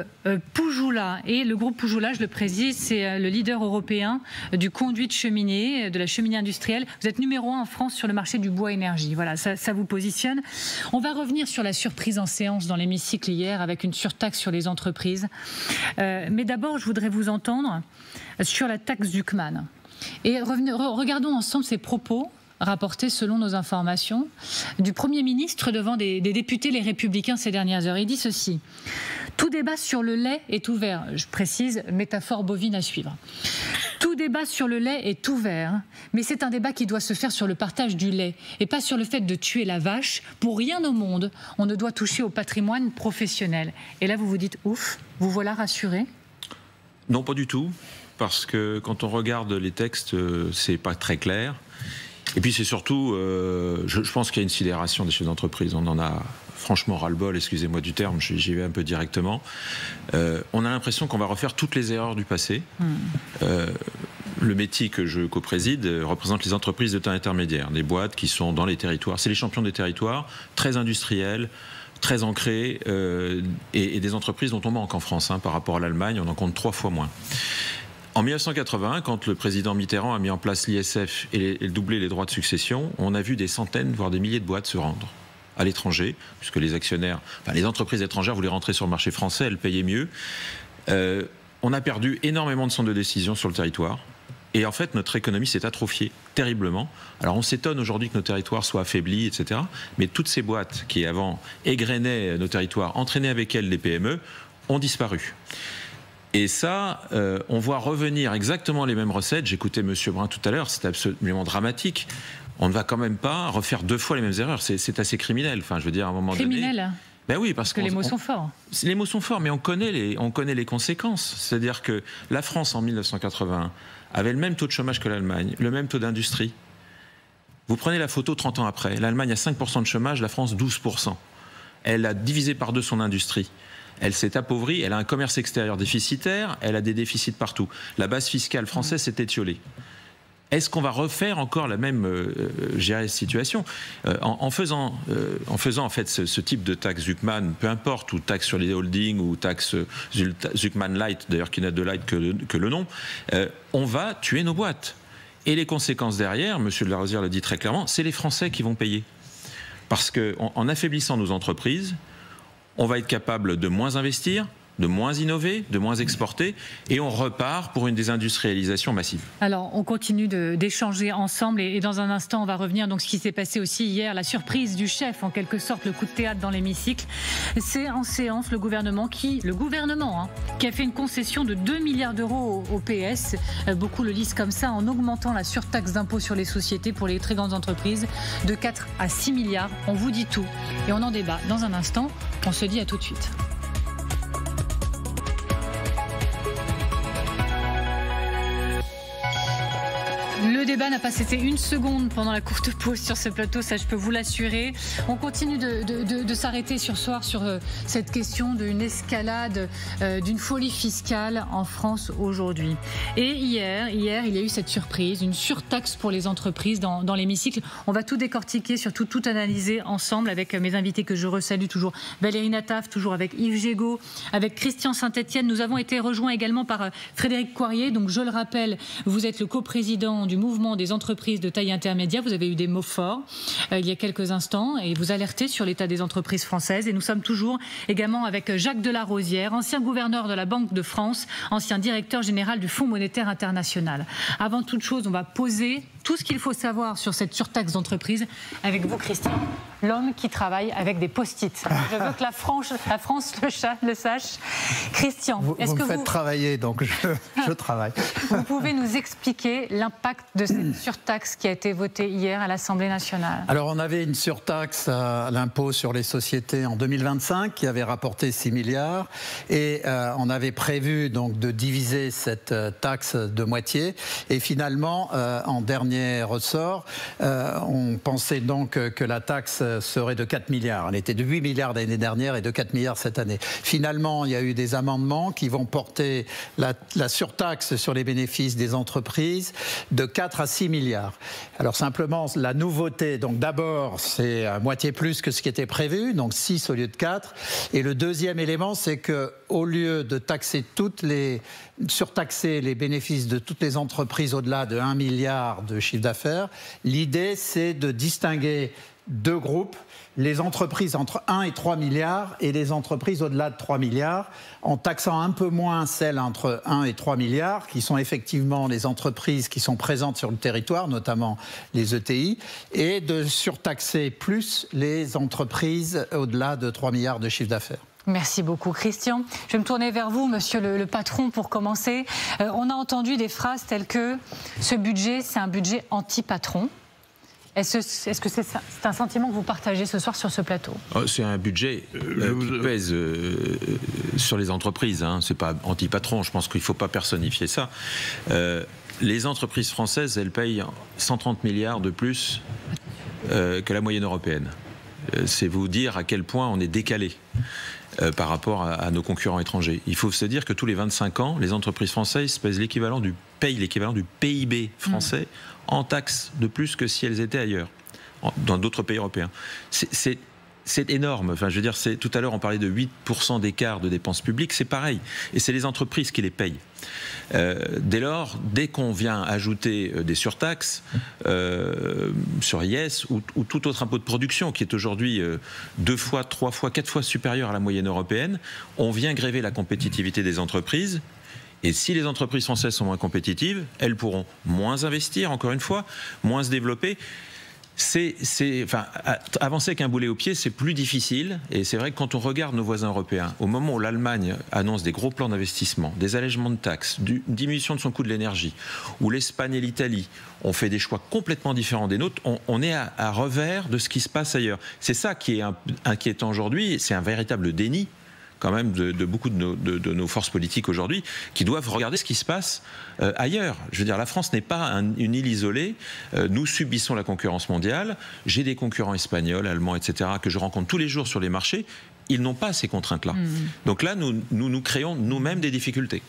Poujoula. Et le groupe Poujoula, je le préside, c'est le leader européen du conduit de cheminée, de la cheminée industrielle. Vous êtes numéro 1 en France sur le marché du bois énergie. Voilà, ça vous positionne. On va revenir sur la surprise en séance dans l'hémicycle hier avec une surtaxe sur les entreprises. Mais d'abord, je voudrais vous entendre sur la taxe Zuckman. Et regardons ensemble ces propos rapporté selon nos informations du Premier ministre devant des députés les Républicains ces dernières heures. Il dit ceci: tout débat sur le lait est ouvert. Je précise, métaphore bovine à suivre. Tout débat sur le lait est ouvert, mais c'est un débat qui doit se faire sur le partage du lait et pas sur le fait de tuer la vache. Pour rien au monde, on ne doit toucher au patrimoine professionnel. Et là, vous vous dites ouf, vous voilà rassuré? Non, pas du tout, parce que quand on regarde les textes, c'est pas très clair. Et puis c'est surtout, je pense qu'il y a une sidération des chefs d'entreprise. On en a franchement ras-le-bol, excusez-moi du terme, j'y vais un peu directement. On a l'impression qu'on va refaire toutes les erreurs du passé. Le métier que je co-préside représente les entreprises de taille intermédiaire, des boîtes qui sont dans les territoires. C'est les champions des territoires, très industriels, très ancrés, et des entreprises dont on manque en France. Par rapport à l'Allemagne, on en compte 3 fois moins. En 1981, quand le président Mitterrand a mis en place l'ISF et doublé les droits de succession, on a vu des centaines, voire des milliers de boîtes se rendre à l'étranger, puisque les actionnaires, les entreprises étrangères voulaient rentrer sur le marché français, elles payaient mieux. On a perdu énormément de centres de décision sur le territoire. Et en fait, notre économie s'est atrophiée terriblement. Alors on s'étonne aujourd'hui que nos territoires soient affaiblis, etc. Mais toutes ces boîtes qui avant égrenaient nos territoires, entraînaient avec elles les PME, ont disparu. Et ça, on voit revenir exactement les mêmes recettes. J'écoutais M. Brun tout à l'heure, c'est absolument dramatique. On ne va quand même pas refaire 2 fois les mêmes erreurs. C'est assez criminel. Enfin, je veux dire, à un moment donné... Criminel. Ben oui, parce que les mots sont forts. Les mots sont forts, mais on connaît les conséquences. C'est-à-dire que la France, en 1981, avait le même taux de chômage que l'Allemagne, le même taux d'industrie. Vous prenez la photo 30 ans après. L'Allemagne a 5% de chômage, la France 12%. Elle a divisé par 2 son industrie. Elle s'est appauvrie, elle a un commerce extérieur déficitaire, elle a des déficits partout. La base fiscale française s'est étiolée. Est-ce qu'on va refaire encore la même situation en faisant en fait ce type de taxe Zuckman, peu importe, ou taxe sur les holdings, ou taxe Zuckman Light, d'ailleurs qui n'a de light que le nom, on va tuer nos boîtes. Et les conséquences derrière, M. de la Rosière le dit très clairement, c'est les Français qui vont payer. Parce qu'en affaiblissant nos entreprises, on va être capable de moins investir, de moins innover, de moins exporter, et on repart pour une désindustrialisation massive. Alors, on continue d'échanger ensemble, et dans un instant, on va revenir donc ce qui s'est passé aussi hier, la surprise du chef, en quelque sorte, le coup de théâtre dans l'hémicycle. C'est en séance le gouvernement qui a fait une concession de 2 milliards d'euros au PS. Beaucoup le lisent comme ça, en augmentant la surtaxe d'impôt sur les sociétés pour les très grandes entreprises de 4 à 6 milliards. On vous dit tout, et on en débat dans un instant. On se dit à tout de suite. Le débat n'a pas cessé une seconde pendant la courte pause sur ce plateau, ça je peux vous l'assurer. On continue de s'arrêter sur cette question d'une escalade, d'une folie fiscale en France aujourd'hui. Et hier, il y a eu cette surprise, une surtaxe pour les entreprises dans l'hémicycle. On va tout décortiquer, surtout tout analyser ensemble avec mes invités que je resalue toujours. Valérie Nataf, toujours avec Yves Gégaud, avec Christian Saint-Etienne. Nous avons été rejoints également par Frédéric Coirier. Donc je le rappelle, vous êtes le coprésident du mouvement des entreprises de taille intermédiaire. Vous avez eu des mots forts il y a quelques instants et vous alertez sur l'état des entreprises françaises. Et nous sommes toujours également avec Jacques de la Rosière, ancien gouverneur de la Banque de France, ancien directeur général du Fonds monétaire international. Avant toute chose, on va poser tout ce qu'il faut savoir sur cette surtaxe d'entreprise avec vous, Christian, l'homme qui travaille avec des post-it. Je veux que la France le sache. Christian, est-ce que vous me faites travailler, donc je travaille. Vous pouvez nous expliquer l'impact de cette surtaxe qui a été votée hier à l'Assemblée nationale? Alors, on avait une surtaxe à l'impôt sur les sociétés en 2025 qui avait rapporté 6 milliards et on avait prévu donc de diviser cette taxe de moitié et finalement, en dernier ressort, on pensait donc que la taxe serait de 4 milliards. Elle était de 8 milliards l'année dernière et de 4 milliards cette année. Finalement, il y a eu des amendements qui vont porter la surtaxe sur les bénéfices des entreprises de 4 à 6 milliards. Alors simplement, la nouveauté, donc d'abord, c'est à moitié plus que ce qui était prévu, donc 6 au lieu de 4. Et le deuxième élément, c'est qu'au lieu de surtaxer les bénéfices de toutes les entreprises au-delà de 1 milliard de chiffre d'affaires, l'idée, c'est de distinguer deux groupes, les entreprises entre 1 et 3 milliards et les entreprises au-delà de 3 milliards, en taxant un peu moins celles entre 1 et 3 milliards, qui sont effectivement les entreprises qui sont présentes sur le territoire, notamment les ETI, et de surtaxer plus les entreprises au-delà de 3 milliards de chiffre d'affaires. Merci beaucoup, Christian. Je vais me tourner vers vous, monsieur le patron, pour commencer. On a entendu des phrases telles que « ce budget, c'est un budget anti-patron ». Est-ce que c'est un sentiment que vous partagez ce soir sur ce plateau? C'est un budget qui pèse sur les entreprises. Hein. C'est pas anti-patron. Je pense qu'il ne faut pas personnifier ça. Les entreprises françaises, elles payent 130 milliards de plus que la moyenne européenne. C'est vous dire à quel point on est décalé par rapport à nos concurrents étrangers. Il faut se dire que tous les 25 ans, les entreprises françaises pèsent l'équivalent du PIB français en taxes de plus que si elles étaient ailleurs, dans d'autres pays européens. C'est énorme. Enfin, je veux dire, tout à l'heure, on parlait de 8% d'écart de dépenses publiques, c'est pareil. Et c'est les entreprises qui les payent. Dès lors, dès qu'on vient ajouter des surtaxes sur IS ou tout autre impôt de production qui est aujourd'hui 2 fois, 3 fois, 4 fois supérieur à la moyenne européenne, on vient gréver la compétitivité des entreprises. Et si les entreprises françaises sont moins compétitives, elles pourront moins investir, encore une fois, moins se développer. Avancer avec un boulet au pied, c'est plus difficile. Et c'est vrai que quand on regarde nos voisins européens, au moment où l'Allemagne annonce des gros plans d'investissement, des allègements de taxes, une diminution de son coût de l'énergie, où l'Espagne et l'Italie ont fait des choix complètement différents des nôtres, on est à revers de ce qui se passe ailleurs. C'est ça qui est inquiétant aujourd'hui. C'est un véritable déni quand même de beaucoup de nos forces politiques aujourd'hui, qui doivent regarder ce qui se passe ailleurs. Je veux dire, la France n'est pas une île isolée. Nous subissons la concurrence mondiale. J'ai des concurrents espagnols, allemands, etc., que je rencontre tous les jours sur les marchés. Ils n'ont pas ces contraintes-là. Donc là, nous créons nous-mêmes des difficultés.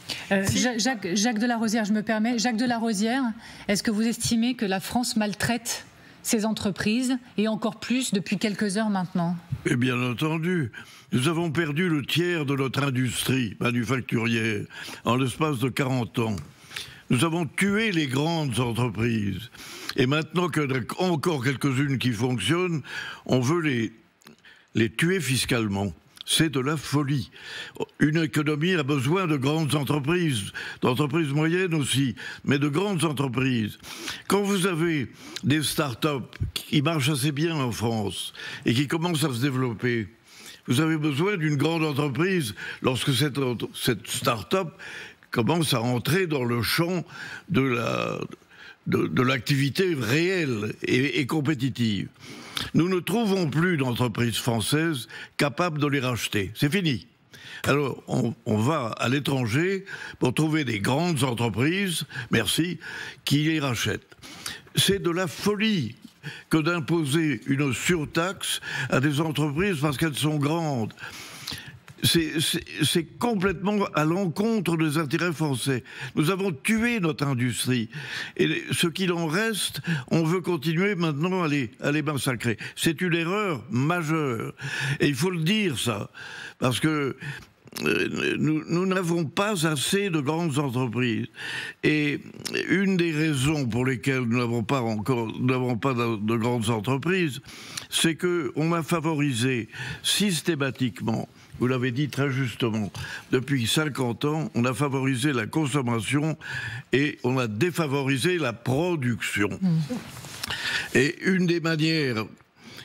Jacques Delarosière, je me permets. Jacques Delarosière, est-ce que vous estimez que la France maltraite ces entreprises, et encore plus depuis quelques heures maintenant? Et bien entendu, nous avons perdu le tiers de notre industrie manufacturière en l'espace de 40 ans. Nous avons tué les grandes entreprises. Et maintenant qu'il y en a encore quelques-unes qui fonctionnent, on veut les tuer fiscalement. C'est de la folie. Une économie a besoin de grandes entreprises, d'entreprises moyennes aussi, mais de grandes entreprises. Quand vous avez des start-up qui marchent assez bien en France et qui commencent à se développer, vous avez besoin d'une grande entreprise lorsque cette start-up commence à entrer dans le champ de l'activité réelle et compétitive. Nous ne trouvons plus d'entreprises françaises capables de les racheter. C'est fini. Alors, on va à l'étranger pour trouver des grandes entreprises, merci, qui les rachètent. C'est de la folie que d'imposer une surtaxe à des entreprises parce qu'elles sont grandes. C'est complètement à l'encontre des intérêts français. Nous avons tué notre industrie. Et ce qu'il en reste, on veut continuer maintenant à les massacrer. C'est une erreur majeure. Et il faut le dire, ça. Parce que nous n'avons pas assez de grandes entreprises. Et une des raisons pour lesquelles nous n'avons pas de grandes entreprises, c'est qu'on a favorisé systématiquement, vous l'avez dit très justement, depuis 50 ans, on a favorisé la consommation et on a défavorisé la production. Et une des manières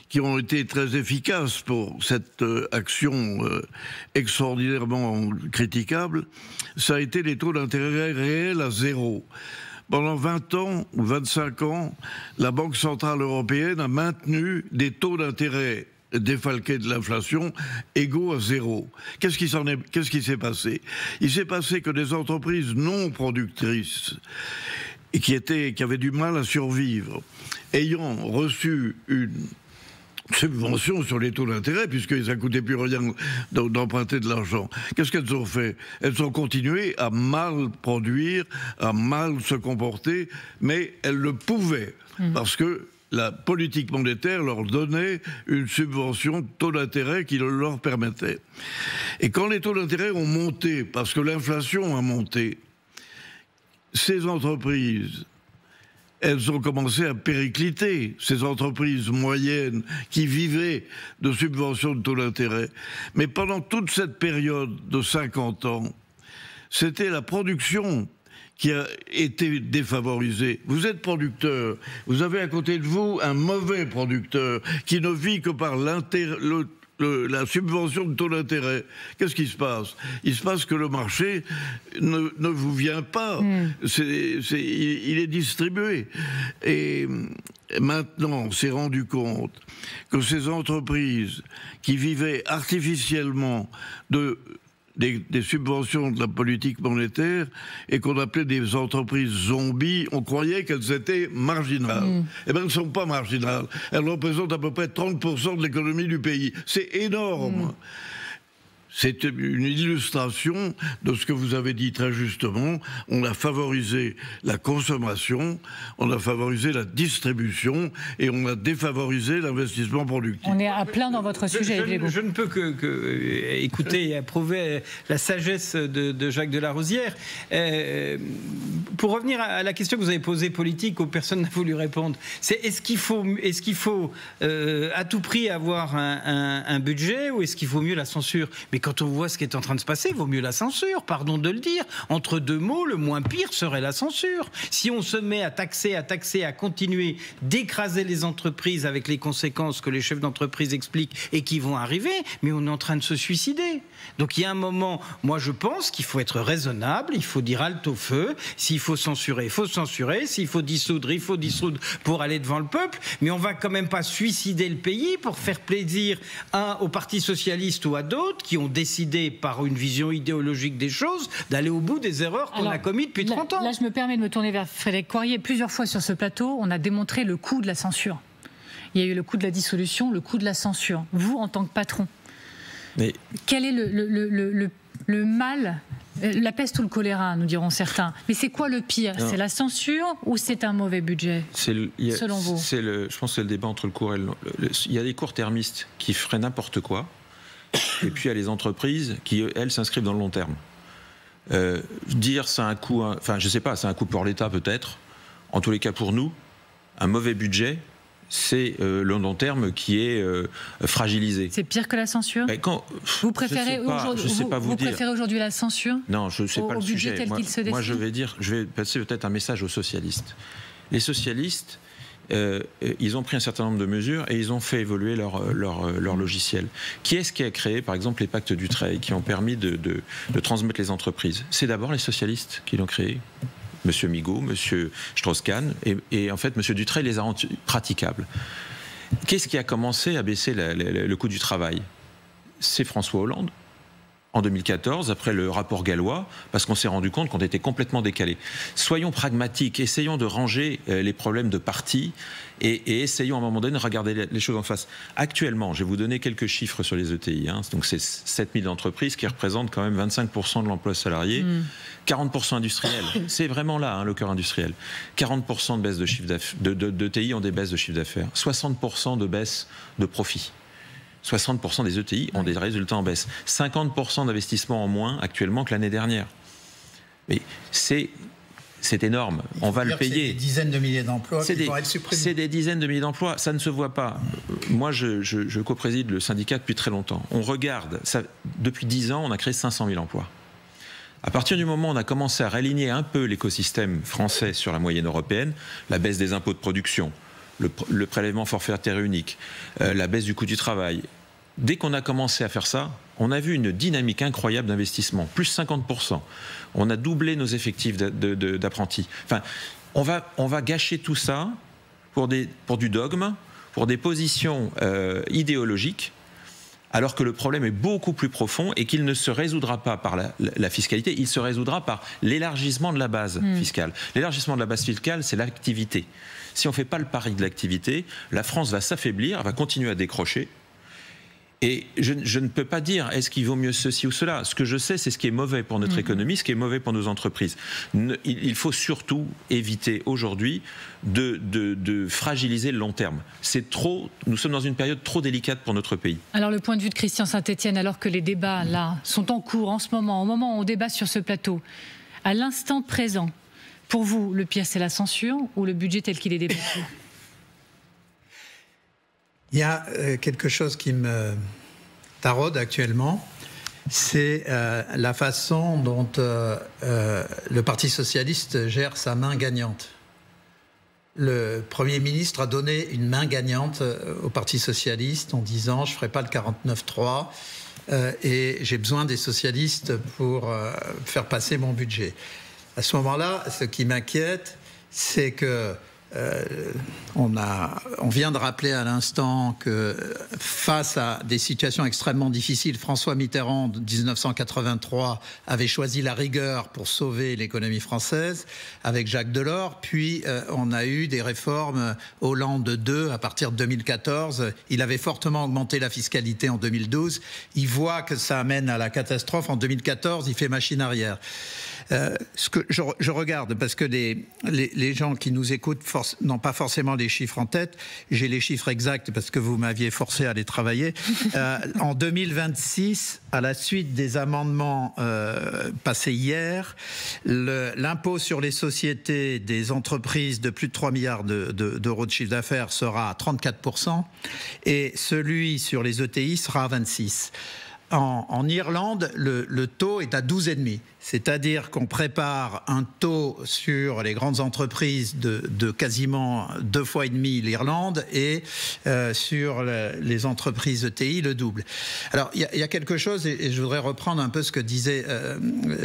qui ont été très efficaces pour cette action extraordinairement critiquable, ça a été les taux d'intérêt réels à zéro. Pendant 20 ans ou 25 ans, la Banque Centrale Européenne a maintenu des taux d'intérêt défalqués de l'inflation égaux à zéro. Qu'est-ce qui s'est passé? Il s'est passé que des entreprises non productrices et qui avaient du mal à survivre, ayant reçu une subvention sur les taux d'intérêt, puisque ça ne coûtait plus rien d'emprunter de l'argent. Qu'est-ce qu'elles ont fait? Elles ont continué à mal produire, à mal se comporter, mais elles le pouvaient, parce que la politique monétaire leur donnait une subvention de taux d'intérêt qui le leur permettait. Et quand les taux d'intérêt ont monté, parce que l'inflation a monté, ces entreprises, elles ont commencé à péricliter, ces entreprises moyennes qui vivaient de subventions de taux d'intérêt. Mais pendant toute cette période de 50 ans, c'était la production qui a été défavorisée. Vous êtes producteur, vous avez à côté de vous un mauvais producteur qui ne vit que par la subvention de taux d'intérêt. Qu'est-ce qui se passe? Il se passe que le marché ne vous vient pas. Il est distribué. Et maintenant, on s'est rendu compte que ces entreprises qui vivaient artificiellement des subventions de la politique monétaire et qu'on appelait des entreprises zombies, on croyait qu'elles étaient marginales. Eh bien, elles ne sont pas marginales. Elles représentent à peu près 30% de l'économie du pays. C'est énorme. C'est une illustration de ce que vous avez dit très justement. On a favorisé la consommation, on a favorisé la distribution et on a défavorisé l'investissement productif. On est à plein dans votre sujet. Je ne peux que écouter et approuver la sagesse de Jacques de la Rosière. Pour revenir à la question que vous avez posée politique, où personne n'a voulu répondre, c'est est-ce qu'il faut à tout prix avoir un budget ou est-ce qu'il vaut mieux la censure? Mais quand on voit ce qui est en train de se passer, il vaut mieux la censure, pardon de le dire. Entre deux mots, le moins pire serait la censure. Si on se met à taxer, à continuer d'écraser les entreprises avec les conséquences que les chefs d'entreprise expliquent et qui vont arriver, mais on est en train de se suicider. Donc il y a un moment, moi je pense qu'il faut être raisonnable, il faut dire halte au feu. S'il faut censurer, il faut censurer. S'il faut dissoudre, il faut dissoudre pour aller devant le peuple. Mais on va quand même pas suicider le pays pour faire plaisir au Parti socialiste ou à d'autres qui ont décidé par une vision idéologique des choses d'aller au bout des erreurs qu'on a commises depuis 30 ans. Là, je me permets de me tourner vers Frédéric Coirier. Plusieurs fois sur ce plateau, on a démontré le coût de la censure. Il y a eu le coût de la dissolution, le coût de la censure. Vous, en tant que patron, quel est le mal, la peste ou le choléra, nous diront certains. Mais c'est quoi le pire? C'est la censure ou c'est un mauvais budget, selon vous? Je pense que c'est le débat entre le court et il y a des court-termistes qui feraient n'importe quoi, et puis il y a les entreprises qui, elles, s'inscrivent dans le long terme. Dire c'est un coût, enfin je sais pas, c'est un coût pour l'État peut-être. En tous les cas pour nous, un mauvais budget, c'est le long terme qui est fragilisé. C'est pire que la censure? Vous préférez aujourd'hui la censure? Non, je ne sais pas le sujet. Budget tel qu'il se dessine. Moi, je vais passer peut-être un message aux socialistes. Les socialistes, ils ont pris un certain nombre de mesures et ils ont fait évoluer leur logiciel. Qui est-ce qui a créé, par exemple, les pactes Dutreil qui ont permis de transmettre les entreprises? C'est d'abord les socialistes qui l'ont créé. Monsieur Migaud, Monsieur Strauss-Kahn, et en fait, Monsieur Dutreil les a rendus praticables. Qu'est-ce qui a commencé à baisser le coût du travail? C'est François Hollande, en 2014, après le rapport Gallois, parce qu'on s'est rendu compte qu'on était complètement décalé. Soyons pragmatiques, essayons de ranger les problèmes de parti et essayons à un moment donné de regarder les choses en face. Actuellement, je vais vous donner quelques chiffres sur les ETI. Donc c'est 7000 entreprises qui représentent quand même 25% de l'emploi salarié, 40% industriel. C'est vraiment là, le cœur industriel. 40% de baisse de chiffre d'affaires, de TI ont des baisses de chiffre d'affaires, 60% de baisse de profit. 60% des ETI ont des résultats en baisse. 50% d'investissements en moins actuellement que l'année dernière. Mais c'est énorme. On va le payer. C'est des dizaines de milliers d'emplois qui vont être supprimés. C'est des dizaines de milliers d'emplois. Ça ne se voit pas. Moi, je co-préside le syndicat depuis très longtemps. On regarde. Depuis 10 ans, on a créé 500 000 emplois. À partir du moment où on a commencé à réaligner un peu l'écosystème français sur la moyenne européenne, la baisse des impôts de production, le prélèvement forfaitaire unique, la baisse du coût du travail, dès qu'on a commencé à faire ça, on a vu une dynamique incroyable d'investissement, plus 50%. On a doublé nos effectifs d'apprentis. Enfin, on va gâcher tout ça pour du dogme, pour des positions idéologiques, alors que le problème est beaucoup plus profond et qu'il ne se résoudra pas par la fiscalité, il se résoudra par l'élargissement de la base fiscale. L'élargissement de la base fiscale, c'est l'activité. Si on ne fait pas le pari de l'activité, la France va s'affaiblir, va continuer à décrocher. Et je ne peux pas dire est-ce qu'il vaut mieux ceci ou cela. Ce que je sais, c'est ce qui est mauvais pour notre économie, ce qui est mauvais pour nos entreprises. Il faut surtout éviter aujourd'hui de fragiliser le long terme. Nous sommes dans une période trop délicate pour notre pays. Alors le point de vue de Christian Saint-Etienne, alors que les débats là sont en cours en ce moment, au moment où on débat sur ce plateau, à l'instant présent, pour vous, le pire c'est la censure ou le budget tel qu'il est débattu ? Il y a quelque chose qui me taraude actuellement, c'est la façon dont le Parti socialiste gère sa main gagnante. Le Premier ministre a donné une main gagnante au Parti socialiste en disant « je ne ferai pas le 49-3 et j'ai besoin des socialistes pour faire passer mon budget ». À ce moment-là, ce qui m'inquiète, c'est que on vient de rappeler à l'instant que face à des situations extrêmement difficiles, François Mitterrand, en 1983, avait choisi la rigueur pour sauver l'économie française avec Jacques Delors. Puis on a eu des réformes Hollande 2 à partir de 2014. Il avait fortement augmenté la fiscalité en 2012. Il voit que ça amène à la catastrophe. En 2014, il fait machine arrière. Ce que je regarde, parce que les gens qui nous écoutent n'ont pas forcément les chiffres en tête. J'ai les chiffres exacts parce que vous m'aviez forcé à les travailler. En 2026, à la suite des amendements passés hier, l'impôt sur les sociétés des entreprises de plus de 3 milliards d'euros de chiffre d'affaires sera à 34% et celui sur les ETI sera à 26%. En Irlande, le taux est à 12,5. C'est-à-dire qu'on prépare un taux sur les grandes entreprises de quasiment 2,5 fois l'Irlande et sur les entreprises ETI, le double. Alors, il y a quelque chose, et je voudrais reprendre un peu ce que disait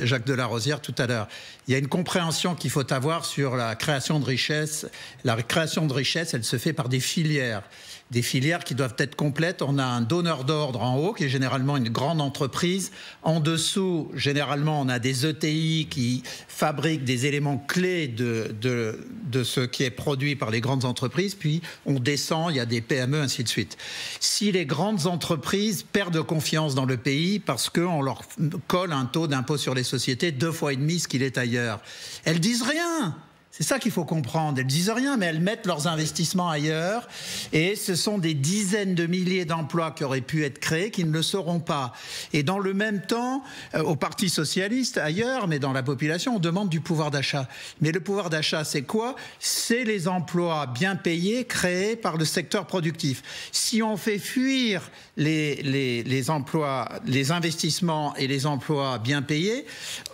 Jacques de la Rosière tout à l'heure. Il y a une compréhension qu'il faut avoir sur la création de richesse. La création de richesse, elle se fait par des filières. Des filières qui doivent être complètes. On a un donneur d'ordre en haut, qui est généralement une grande entreprise. En dessous, généralement, on a des ETI qui fabriquent des éléments clés de ce qui est produit par les grandes entreprises. Puis, on descend, il y a des PME, ainsi de suite. Si les grandes entreprises perdent confiance dans le pays parce qu'on leur colle un taux d'impôt sur les sociétés 2,5 fois ce qu'il est ailleurs, elles disent rien. C'est ça qu'il faut comprendre. Elles ne disent rien, mais elles mettent leurs investissements ailleurs. Et ce sont des dizaines de milliers d'emplois qui auraient pu être créés, qui ne le seront pas. Et dans le même temps, au Parti socialiste, ailleurs, mais dans la population, on demande du pouvoir d'achat. Mais le pouvoir d'achat, c'est quoi? C'est les emplois bien payés créés par le secteur productif. Si on fait fuir les emplois, les investissements et les emplois bien payés,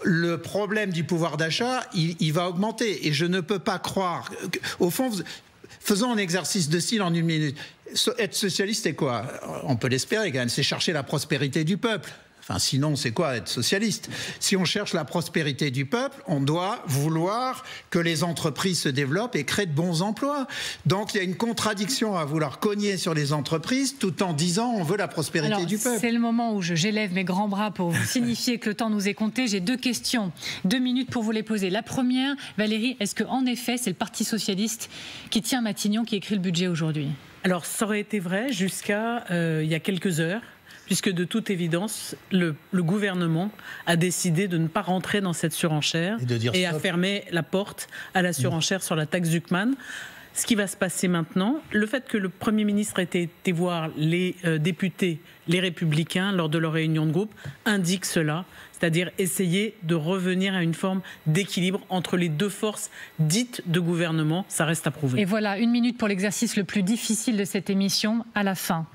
le problème du pouvoir d'achat, il va augmenter. Et je ne peux pas croire. Au fond, faisons un exercice de style en 1 minute. Être socialiste, c'est quoi? On peut l'espérer quand même, c'est chercher la prospérité du peuple. Enfin, sinon, c'est quoi être socialiste? Si on cherche la prospérité du peuple, on doit vouloir que les entreprises se développent et créent de bons emplois. Donc, il y a une contradiction à vouloir cogner sur les entreprises tout en disant on veut la prospérité du peuple. C'est le moment où j'élève mes grands bras pour vous signifier que le temps nous est compté. J'ai 2 questions, 2 minutes pour vous les poser. La première, Valérie, est-ce qu'en effet, c'est le Parti socialiste qui tient Matignon qui écrit le budget aujourd'hui? Alors, ça aurait été vrai jusqu'à il y a quelques heures, puisque de toute évidence, le gouvernement a décidé de ne pas rentrer dans cette surenchère et a fermé la porte à la surenchère sur la taxe Zuckman. ce qui va se passer maintenant. Le fait que le Premier ministre ait été voir les députés, les Républicains, lors de leur réunion de groupe, indique cela. C'est-à-dire essayer de revenir à une forme d'équilibre entre les deux forces dites de gouvernement. Ça reste à prouver. Et voilà, 1 minute pour l'exercice le plus difficile de cette émission, à la fin.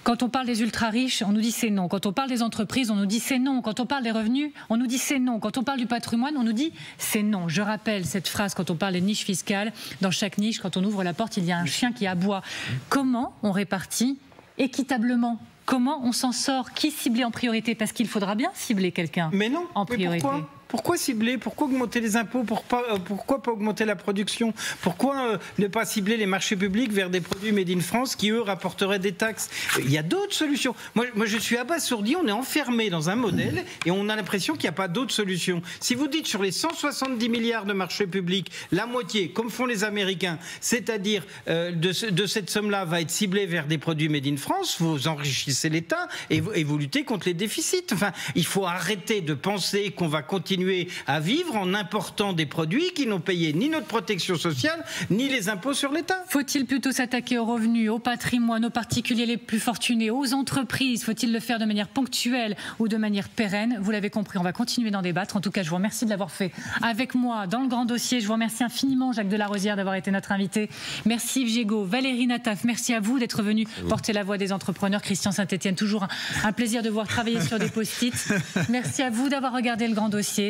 Quand on parle des ultra-riches, on nous dit c'est non. Quand on parle des entreprises, on nous dit c'est non. Quand on parle des revenus, on nous dit c'est non. Quand on parle du patrimoine, on nous dit c'est non. Je rappelle cette phrase quand on parle des niches fiscales. Dans chaque niche, quand on ouvre la porte, il y a un chien qui aboie. Comment on répartit équitablement ? Comment on s'en sort? Qui cibler en priorité? Parce qu'il faudra bien cibler quelqu'un. Mais non, en priorité. Pourquoi cibler? Pourquoi augmenter les impôts? Pourquoi pas augmenter la production? Pourquoi ne pas cibler les marchés publics vers des produits made in France qui, eux, rapporteraient des taxes? Il y a d'autres solutions. Moi, je suis abasourdi. On est enfermé dans un modèle et on a l'impression qu'il n'y a pas d'autres solutions. Si vous dites sur les 170 milliards de marchés publics, la moitié, comme font les Américains, c'est-à-dire de cette somme-là, va être ciblée vers des produits made in France, vous enrichissez l'État et vous luttez contre les déficits. Enfin, il faut arrêter de penser qu'on va continuer à vivre en important des produits qui n'ont payé ni notre protection sociale, ni les impôts sur l'État. Faut-il plutôt s'attaquer aux revenus, au patrimoine, aux particuliers les plus fortunés, aux entreprises? Faut-il le faire de manière ponctuelle ou de manière pérenne? Vous l'avez compris, on va continuer d'en débattre. En tout cas, je vous remercie de l'avoir fait avec moi dans le grand dossier. Je vous remercie infiniment, Jacques Delarosière, d'avoir été notre invité. Merci Yves Gégaud, Valérie Nataf, merci à vous d'être venu porter la voix des entrepreneurs. Christian Saint-Etienne, toujours un plaisir de voir travailler sur des post-it. Merci à vous d'avoir regardé le grand dossier.